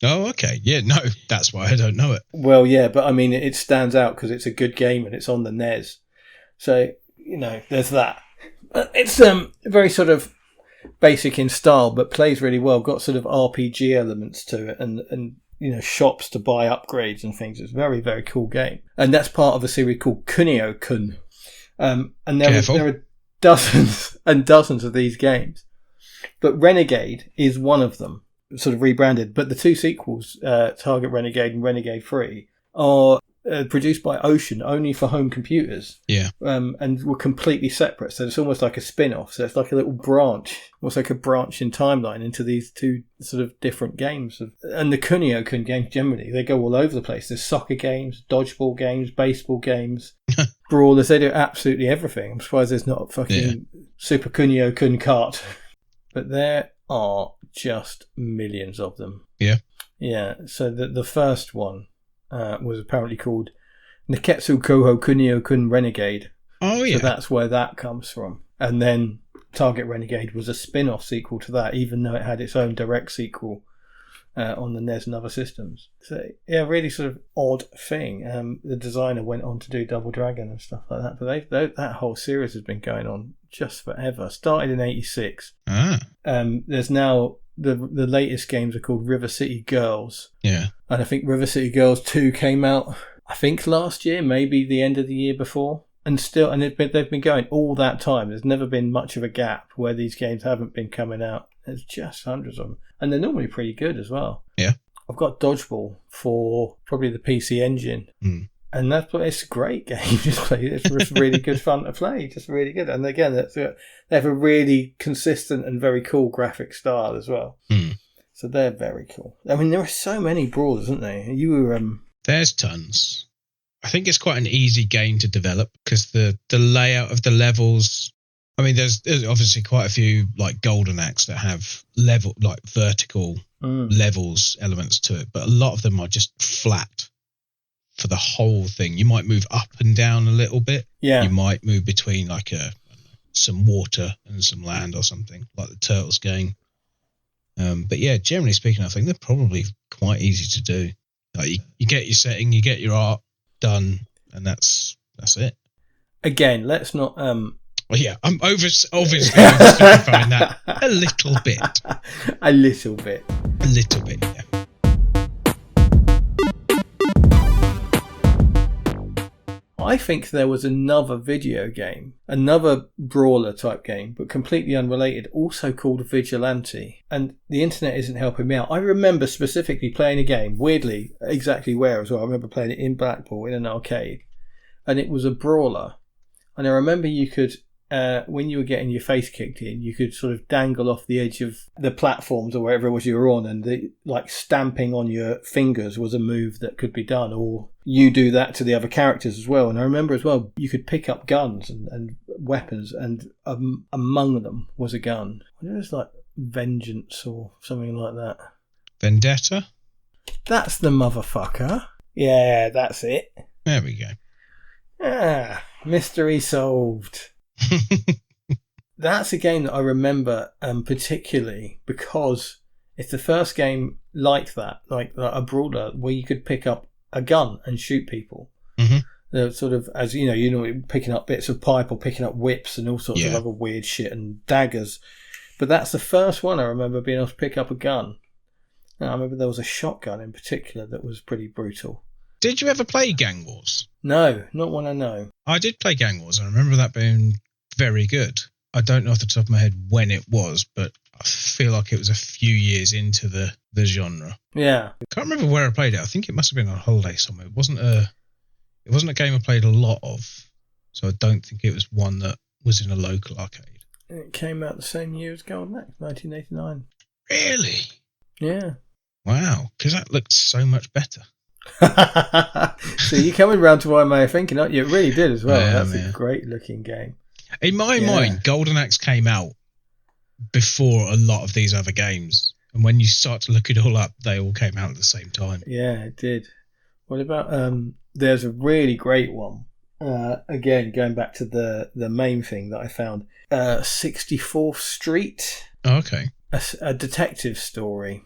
Oh, okay. Yeah, no, that's why I don't know it. Well, yeah, but I mean, it stands out because it's a good game and it's on the NES. So, there's that. It's very sort of basic in style, but plays really well. Got sort of RPG elements to it, and shops to buy upgrades and things. It's a very, very cool game. And that's part of a series called Kunio-kun. And there are dozens and dozens of these games. But Renegade is one of them, sort of rebranded. But the two sequels, Target Renegade and Renegade 3, are produced by Ocean only for home computers. Yeah. And were completely separate. So it's almost like a spin-off. So it's like a little branch, almost like a branch in timeline into these two sort of different games. And the Kunio-kun games generally, they go all over the place. There's soccer games, dodgeball games, baseball games, brawlers. They do absolutely everything. I'm surprised there's not a fucking Super Kunio-kun kart. But there are just millions of them. Yeah. Yeah. So the first one was apparently called Neketsu Koho Kunio-kun Renegade. Oh, yeah. So that's where that comes from. And then Target Renegade was a spin-off sequel to that, even though it had its own direct sequel on the NES and other systems. So, yeah, really sort of odd thing. The designer went on to do Double Dragon and stuff like that. But that whole series has been going on just forever. Started in 86. There's now... The latest games are called River City Girls. Yeah. And I think River City Girls 2 came out, I think last year, maybe the end of the year before. And they've been going all that time. There's never been much of a gap where these games haven't been coming out. There's just hundreds of them. And they're normally pretty good as well. Yeah. I've got Dodgeball for probably the PC Engine. And it's a great game. It's really good fun to play. Just really good. And again, they have a really consistent and very cool graphic style as well. So they're very cool. I mean, there are so many brawlers, isn't there? There's tons. I think it's quite an easy game to develop because the layout of the levels. I mean, there's obviously quite a few like Golden Axe that have vertical levels elements to it, but a lot of them are just flat. For the whole thing, you might move up and down a little bit. Yeah. You might move between like some water and some land or something, like the Turtles game. But yeah, generally speaking, I think they're probably quite easy to do. Like you get your setting, you get your art done, and that's it. Again, let's not. Well, yeah, I'm obviously oversimplifying that a little bit. A little bit. A little bit, yeah. I think there was another video game, another brawler type game, but completely unrelated, also called Vigilante. And the internet isn't helping me out. I remember specifically playing a game, weirdly, exactly where as well. I remember playing it in Blackpool in an arcade. And it was a brawler. And I remember you could, when you were getting your face kicked in, you could sort of dangle off the edge of the platforms or wherever it was you were on. And stamping on your fingers was a move that could be done, or you do that to the other characters as well. And I remember as well, you could pick up guns and weapons, and among them was a gun. It was like Vengeance or something like that. Vendetta? That's the motherfucker. Yeah, that's it. There we go. Ah, mystery solved. That's a game that I remember particularly because it's the first game like that, like a brawler where you could pick up a gun and shoot people. Sort of, as you know, picking up bits of pipe or picking up whips and all sorts of other weird shit and daggers. But that's the first one I remember being able to pick up a gun. And I remember there was a shotgun in particular that was pretty brutal. Did you ever play Gang Wars? No, not one I know. I did play Gang Wars. I remember that being very good. I don't know off the top of my head when it was, but I feel like it was a few years into the genre. Yeah. I can't remember where I played it. I think it must have been on holiday somewhere. It wasn't a game I played a lot of, so I don't think it was one that was in a local arcade. It came out the same year as Golden Axe, 1989. Really? Yeah. Wow, because that looked so much better. So you're coming round to what I'm thinking, aren't you? It really did as well. That's a great looking game. In my mind, Golden Axe came out before a lot of these other games. And when you start to look it all up, they all came out at the same time. Yeah, it did. What about, there's a really great one. Again, going back to the main thing that I found. 64th Street. Oh, okay. A detective story.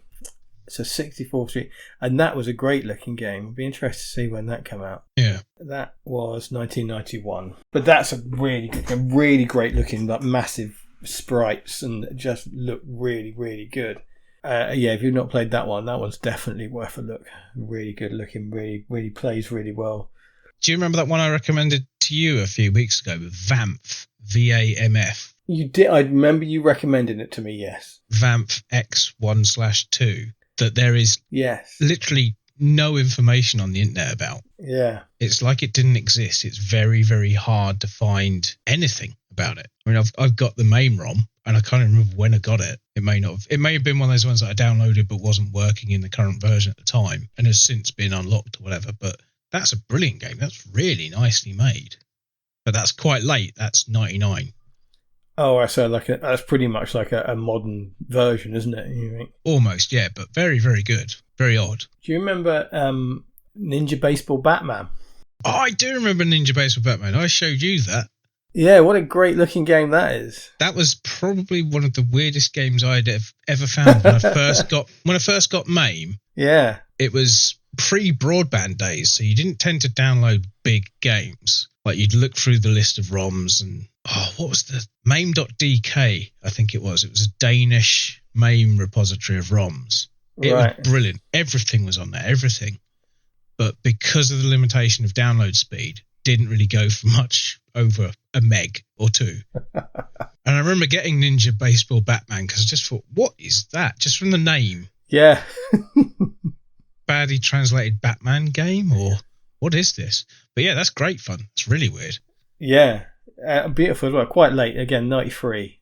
So 64th Street. And that was a great looking game. I'd be interested to see when that came out. Yeah. That was 1991. But that's a really great looking, like massive sprites and just look really, really good. If you've not played that one's definitely worth a look. Really good looking, really plays really well. Do you remember that one I recommended to you a few weeks ago? VAMF, VAMF. You did. I remember you recommending it to me. Yes. VAMF X1/2. That there is literally no information on the internet about. Yeah. It's like it didn't exist. It's very, very hard to find anything about it. I mean, I've got the MAME ROM, and I can't remember when I got it. It may have been one of those ones that I downloaded but wasn't working in the current version at the time, and has since been unlocked or whatever. But that's a brilliant game. That's really nicely made. But that's quite late. That's 99. Oh, so that's pretty much like a modern version, isn't it? You think? Almost, yeah, but very, very good. Very odd. Do you remember Ninja Baseball Batman? Oh, I do remember Ninja Baseball Batman. I showed you that. Yeah, what a great looking game that is. That was probably one of the weirdest games I'd ever found when I first got MAME. Yeah. It was pre-broadband days, so you didn't tend to download big games. Like, you'd look through the list of ROMs and, what was the MAME.dk, I think it was. It was a Danish MAME repository of ROMs. It was brilliant. Everything was on there, everything. But because of the limitation of download speed, didn't really go for much over a meg or two. And I remember getting Ninja Baseball Batman because I just thought, what is that? Just from the name. Yeah. Badly translated Batman game, or what is this? But yeah, that's great fun. It's really weird. Yeah. Beautiful as well. Quite late. Again, 93.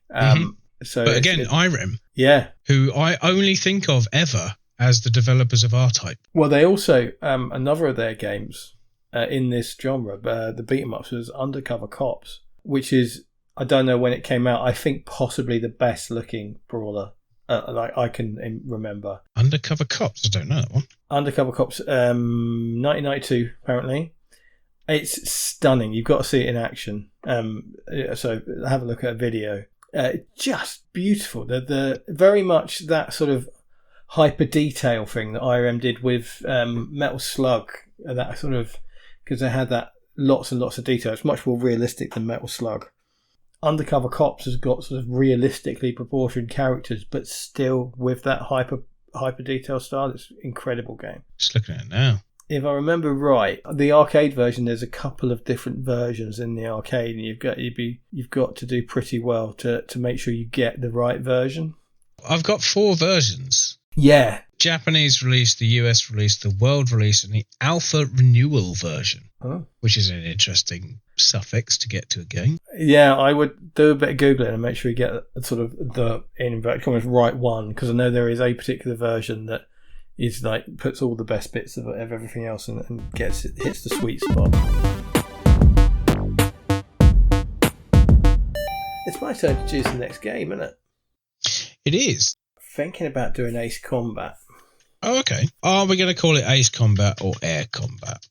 So, but again, Irem. Yeah. Who I only think of ever as the developers of R-Type. Well, they also, another of their games in this genre, the beat-em-ups, was Undercover Cops, which is, I don't know when it came out, I think possibly the best looking brawler like I can remember. Undercover Cops? I don't know that one. Undercover Cops, 1992, apparently. It's stunning. You've got to see it in action. So have a look at a video. Just beautiful. The very much that sort of hyper detail thing that IRM did with Metal Slug. That sort of, because they had that lots and lots of detail. It's much more realistic than Metal Slug. Undercover Cops has got sort of realistically proportioned characters, but still with that hyper detail style. It's an incredible game. Just looking at it now. If I remember right, the arcade version, there's a couple of different versions in the arcade, and you've got to do pretty well to make sure you get the right version. I've got 4 versions. Yeah. Japanese release, the US release, the world release, and the alpha renewal version, which is an interesting suffix to get to a game. Yeah, I would do a bit of Googling and make sure you get sort of the, in inverted commas, right one, because I know there is a particular version that is like puts all the best bits of everything else and hits the sweet spot. It's my turn to choose the next game, isn't it? It is. Thinking about doing Ace Combat. Oh, okay. Are we going to call it Ace Combat or Air Combat?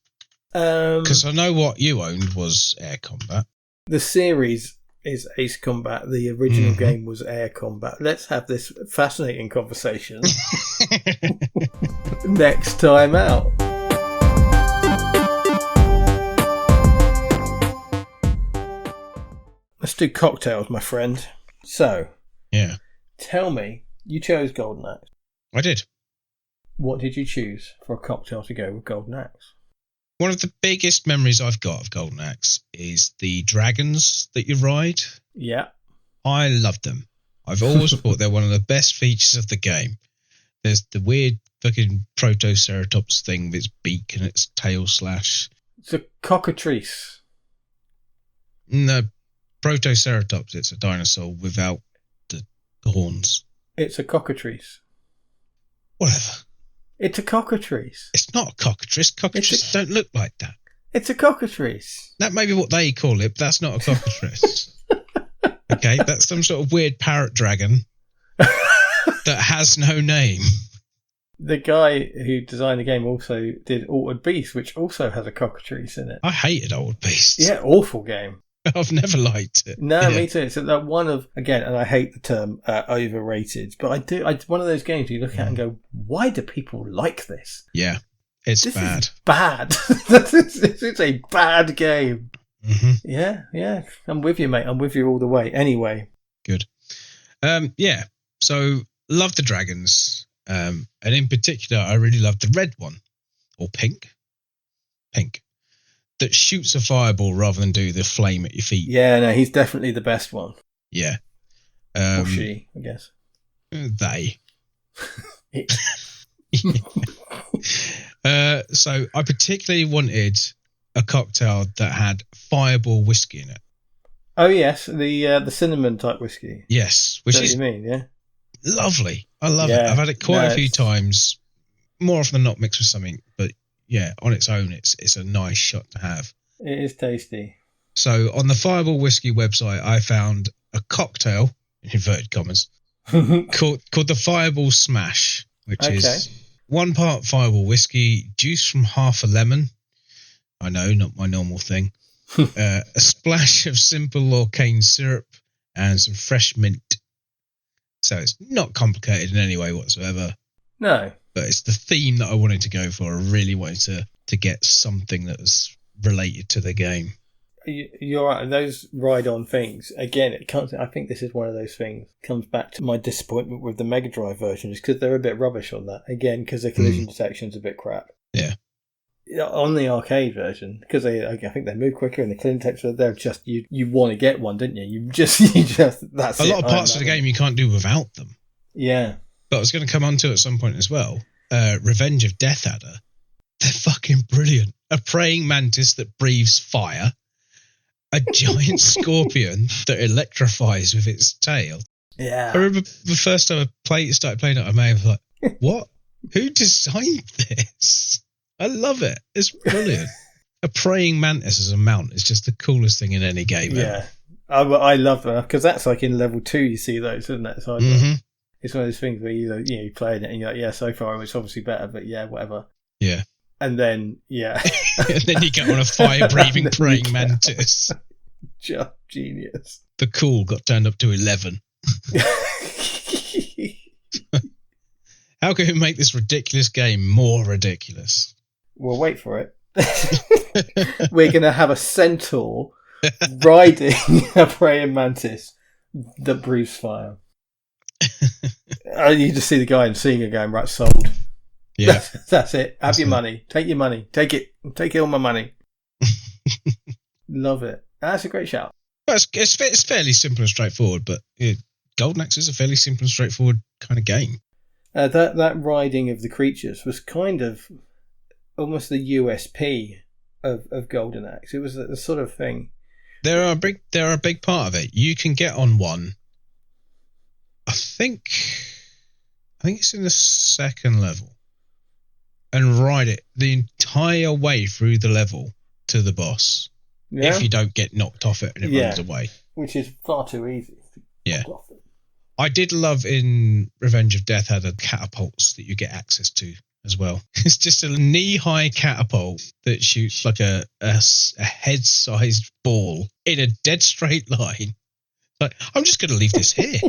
Because I know what you owned was Air Combat. The series is Ace Combat. The original game was Air Combat. Let's have this fascinating conversation next time out. Let's do cocktails, my friend. So, yeah. Tell me, you chose Golden Axe. I did. What did you choose for a cocktail to go with Golden Axe? One of the biggest memories I've got of Golden Axe is the dragons that you ride. Yeah. I love them. I've always thought they're one of the best features of the game. There's the weird fucking Protoceratops thing with its beak and its tail slash. It's a cockatrice. No, Protoceratops, it's a dinosaur without the horns. It's a cockatrice. Whatever. It's a cockatrice. It's not a cockatrice. Cockatrices don't look like that. It's a cockatrice. That may be what they call it, but that's not a cockatrice. Okay, that's some sort of weird parrot dragon that has no name. The guy who designed the game also did Altered Beast, which also has a cockatrice in it. I hated Altered Beast. Yeah, awful game. I've never liked it. No, me too. It's that one of, again, and I hate the term overrated, but I do. It's one of those games you look at and go, why do people like this? Yeah, it's this bad. Is bad. This is a bad game. Mm-hmm. Yeah. I'm with you, mate. I'm with you all the way. Anyway. Good. Yeah. So love the dragons, and in particular, I really love the red one, or pink, that shoots a fireball rather than do the flame at your feet. Yeah, no, he's definitely the best one. Yeah. Or she, I guess. They. So I particularly wanted a cocktail that had fireball whiskey in it. Oh yes, the cinnamon type whiskey. Yes, which is what you mean, yeah. Lovely. I love it. I've had it quite a few times, more often than not mixed with something, but yeah, on its own, it's a nice shot to have. It is tasty. So on the Fireball Whiskey website, I found a cocktail, in inverted commas, called the Fireball Smash, which is 1 part Fireball Whiskey, juice from half a lemon. I know, not my normal thing. A splash of simple or cane syrup and some fresh mint. So it's not complicated in any way whatsoever. No. But it's the theme that I wanted to go for. I really wanted to get something that was related to the game. You're right. Those ride-on things, again, I think this is one of those things. Comes back to my disappointment with the Mega Drive version, is because they're a bit rubbish on that. Again, because the collision detection's a bit crap. Yeah. On the arcade version, because I think they move quicker and the collision detection, they're just, you want to get one, didn't you? You just that's a lot of parts of the game you can't do without them. Yeah. But I was going to come on to at some point as well. Revenge of Death Adder. They're fucking brilliant. A praying mantis that breathes fire. A giant scorpion that electrifies with its tail. Yeah. I remember the first time I started playing it, I may have like, what? Who designed this? I love it. It's brilliant. A praying mantis as a mount is just the coolest thing in any game. Yeah. I love that, because that's like in level 2 you see those, isn't it? So it's one of those things where you play it and you're like, yeah, so far it's obviously better, but yeah, whatever. Yeah. And then, yeah. And then you get on a fire-breathing praying mantis. Just genius. The cool got turned up to 11. How can we make this ridiculous game more ridiculous? Well, wait for it. We're going to have a centaur riding a praying mantis that breathes fire. You just see the guy in Sega going, right, sold. Yeah. That's it. Have your money. Take your money. Take it. Take all my money. Love it. That's a great shout. Well, it's fairly simple and straightforward, but Golden Axe is a fairly simple and straightforward kind of game. That riding of the creatures was kind of almost the USP of Golden Axe. It was the sort of thing. They're a big part of it. You can get on one. I think it's in the second level, and ride it the entire way through the level to the boss. Yeah? If you don't get knocked off it and it runs away, which is far too easy. Yeah. I ddid love in Revenge of Death had catapults that you get access to as well. It's just a knee-high catapult that shoots like a head-sized ball in a dead straight line. Like, I'm just going to leave this here.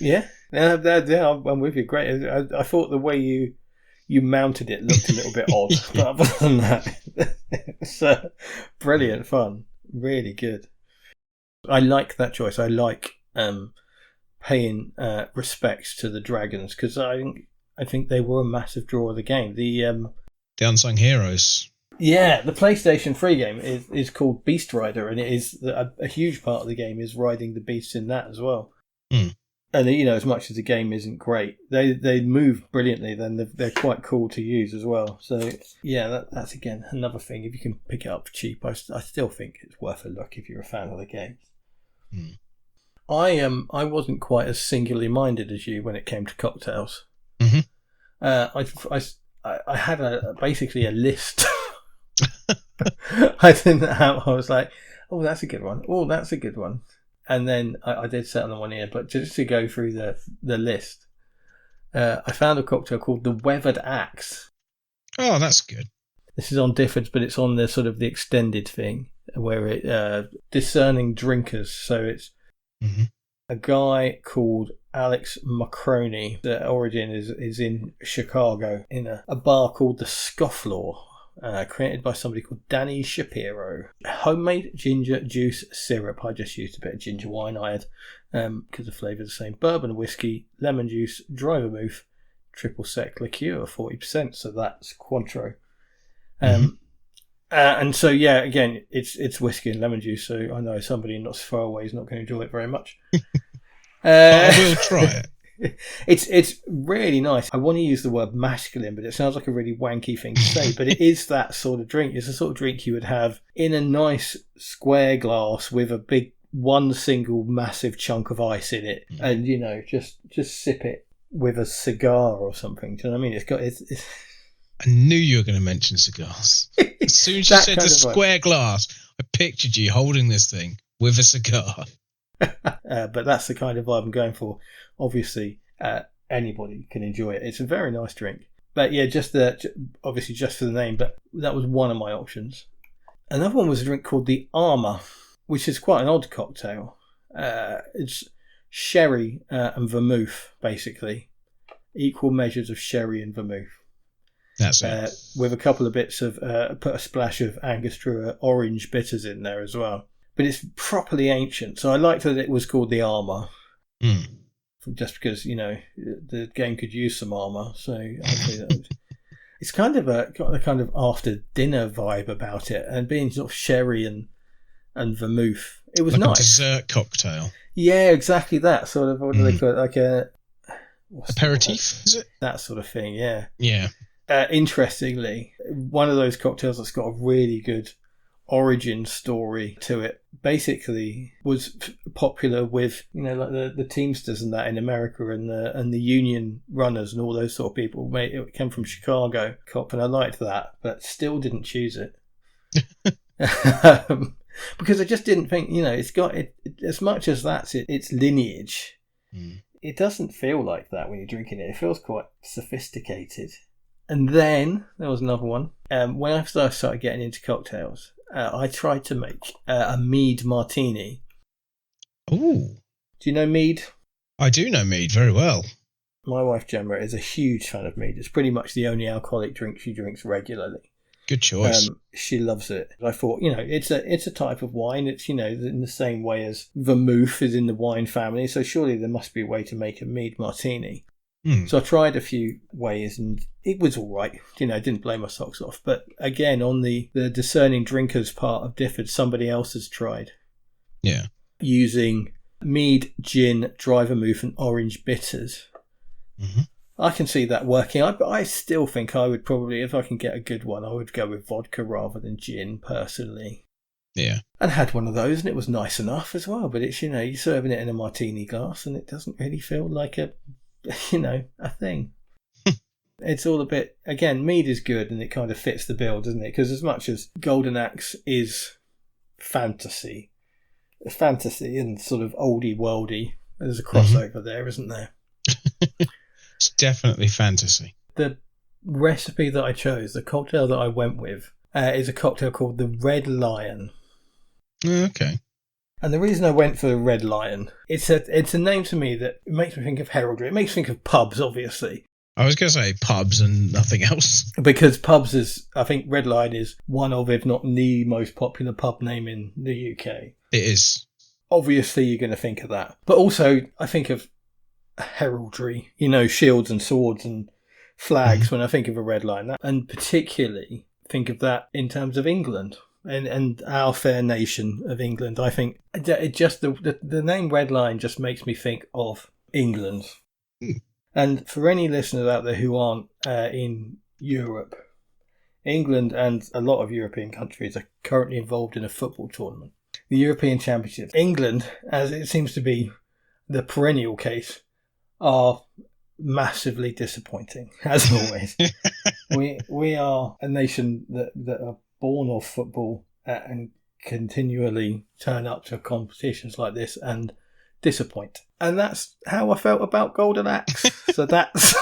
Yeah, I'm with you. Great. I thought the way you mounted it looked a little bit odd, but other than that, it's brilliant fun. Really good. I like that choice. I like paying respects to the dragons, because I think they were a massive draw of the game. The unsung heroes. Yeah, the PlayStation 3 game is called Beast Rider, and it is a huge part of the game is riding the beasts in that as well. Mm. And as much as the game isn't great, they move brilliantly. Then they're quite cool to use as well. So yeah, that's again another thing. If you can pick it up for cheap, I still think it's worth a look if you're a fan of the game. Mm. I wasn't quite as singularly minded as you when it came to cocktails. Mm-hmm. I had basically a list. I was like, oh, that's a good one. Oh, that's a good one. And then I did settle on one here, but just to go through the list, I found a cocktail called the Weathered Axe. Oh, that's good. This is on Difford's, but it's on the sort of the extended thing where it discerning drinkers. So it's a guy called Alex Macroney. The origin is in Chicago in a bar called the Scofflaw, created by somebody called Danny Shapiro. Homemade ginger juice syrup. I just used a bit of ginger wine. I had, because the flavour is the same, bourbon whiskey, lemon juice, dry vermouth, triple sec liqueur, 40%. So that's Cointreau. And so, yeah, again, it's whiskey and lemon juice. So I know somebody not so far away is not going to enjoy it very much. I will try it. It's really nice. I want to use the word masculine, but it sounds like a really wanky thing to say. But it is that sort of drink. It's the sort of drink you would have in a nice square glass with a big one single massive chunk of ice in it, and just sip it with a cigar or something. Do you know what I mean? It's I knew you were going to mention cigars. As soon as you said the square glass, I pictured you holding this thing with a cigar. But that's the kind of vibe I'm going for. Obviously, anybody can enjoy it. It's a very nice drink. But yeah, obviously just for the name, but that was one of my options. Another one was a drink called the Armour, which is quite an odd cocktail. It's sherry and vermouth, basically. Equal measures of sherry and vermouth. That's it. With a couple of bits of, put a splash of Angostura orange bitters in there as well. But it's properly ancient, so I liked that it was called the Armour. Just because, the game could use some armour. So it's kind of got a kind of after dinner vibe about it, and being sort of sherry and vermouth. It was like nice. A dessert cocktail. Yeah, exactly that sort of. What do they call it? Like a aperitif, is it? That sort of thing. Yeah. Yeah. Interestingly, one of those cocktails that's got a really good origin story to it, basically was popular with like the Teamsters and that in America, and the union runners and all those sort of people. It came from Chicago, and I liked that, but still didn't choose it because I just didn't think it's got it as much as that's its lineage. It doesn't feel like that when you're drinking it. It feels quite sophisticated. And then there was another one. When I first started getting into cocktails, I tried to make a mead martini. Ooh. Do you know mead? I do know mead very well. My wife Gemma is a huge fan of mead. It's pretty much the only alcoholic drink she drinks regularly. Good choice. She loves it. I thought, it's a type of wine. It's, in the same way as vermouth is in the wine family. So surely there must be a way to make a mead martini. So I tried a few ways and it was all right. Didn't blow my socks off. But again, on the discerning drinkers part of Difford, somebody else has tried. Yeah. Using mead, gin, dry vermouth and orange bitters. I can see that working. I still think I would probably, if I can get a good one, I would go with vodka rather than gin, personally. Yeah. And had one of those and it was nice enough as well. But it's, you're serving it in a martini glass and it doesn't really feel like a thing. It's all a bit, again, mead is good and it kind of fits the bill, doesn't it? Because as much as Golden Axe is fantasy and sort of oldie worldy, there's a crossover there, isn't there? It's definitely fantasy. The recipe that I chose, the cocktail that I went with, is a cocktail called the Red Lion. Okay. And the reason I went for the Red Lion, it's a name to me that makes me think of heraldry. It makes me think of pubs, obviously. I was going to say pubs and nothing else. Because pubs is, I think Red Lion is one of, if not the most popular pub name in the UK. It is. Obviously, you're going to think of that. But also, I think of heraldry, shields and swords and flags when I think of a Red Lion. And particularly think of that in terms of England. And our fair nation of England. I think it just the name Red Lion just makes me think of England. And for any listeners out there who aren't in Europe, England and a lot of European countries are currently involved in a football tournament, the European Championships. England, as it seems to be the perennial case, are massively disappointing, as always. we are a nation that are born off football and continually turn up to competitions like this and disappoint. And that's how I felt about Golden Axe. So that's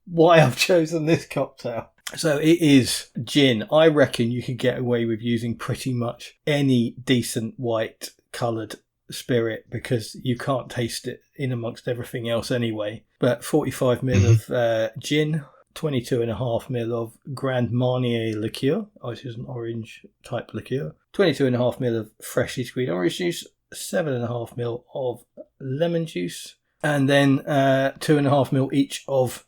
why I've chosen this cocktail. So it is gin. I reckon you can get away with using pretty much any decent white coloured spirit because you can't taste it in amongst everything else anyway. But 45 ml of gin, 22.5 ml of Grand Marnier liqueur, which is an orange type liqueur, 22.5 ml of freshly squeezed orange juice, 7.5 ml of lemon juice, and then 2.5 ml each of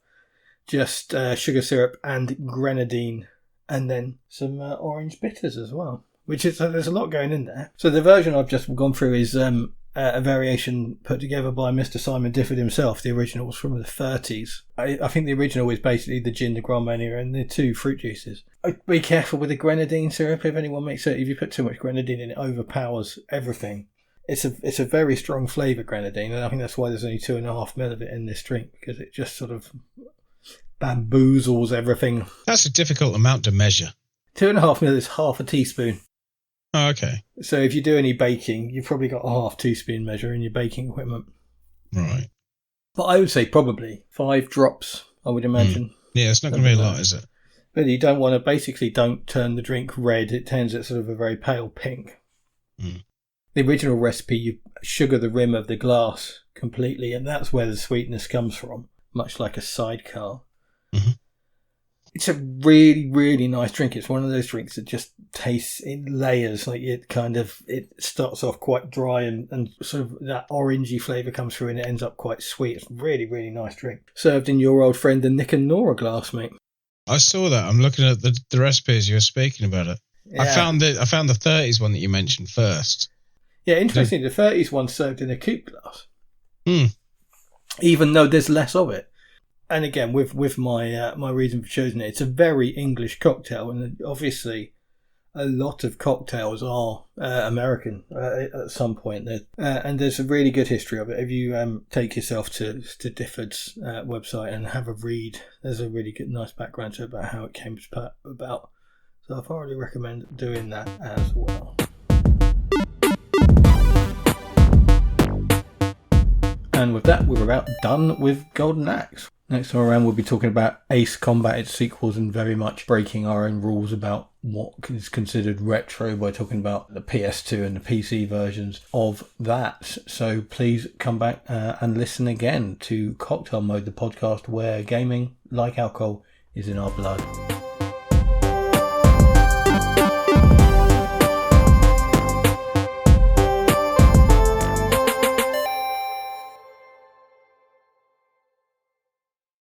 just sugar syrup and grenadine, and then some orange bitters as well. Which is, there's a lot going in there. So the version I've just gone through is a variation put together by Mr. Simon Difford himself. The original was from the 30s. I think the original is basically the gin, the Grand Marnier, and the 2 fruit juices. Be careful with the grenadine syrup if anyone makes it. If you put too much grenadine in, it overpowers everything. It's a very strong flavour, grenadine, and I think that's why there's only 2.5 ml of it in this drink, because it just sort of bamboozles everything. That's a difficult amount to measure. 2.5 ml is half a teaspoon. Oh, okay. So if you do any baking, you've probably got a half teaspoon measure in your baking equipment. Right. But I would say probably 5 drops, I would imagine. Yeah, it's not going to be a lot, is it? But you don't want to, basically don't turn the drink red. It turns it sort of a very pale pink. The original recipe, you sugar the rim of the glass completely, and that's where the sweetness comes from, much like a sidecar. Mm-hmm. It's a really, really nice drink. It's one of those drinks that just tastes in layers. Like it starts off quite dry and sort of that orangey flavour comes through and it ends up quite sweet. It's a really, really nice drink. Served in your old friend the Nick and Nora glass, mate. I saw that. I'm looking at the recipes you were speaking about it. Yeah. I found the 30s one that you mentioned first. Yeah, interesting. The 30s one served in a coupe glass. Even though there's less of it. And again, with my my reason for choosing it, it's a very English cocktail, and obviously a lot of cocktails are American at some point. And there's a really good history of it. If you take yourself to Difford's website and have a read, there's a really good, nice background to it about how it came about. So I thoroughly recommend doing that as well. And with that, we're about done with Golden Axe. Next time around, we'll be talking about Ace Combat, its sequels, and very much breaking our own rules about what is considered retro by talking about the PS2 and the PC versions of that. So please come back and listen again to Cocktail Mode, the podcast where gaming, like alcohol, is in our blood.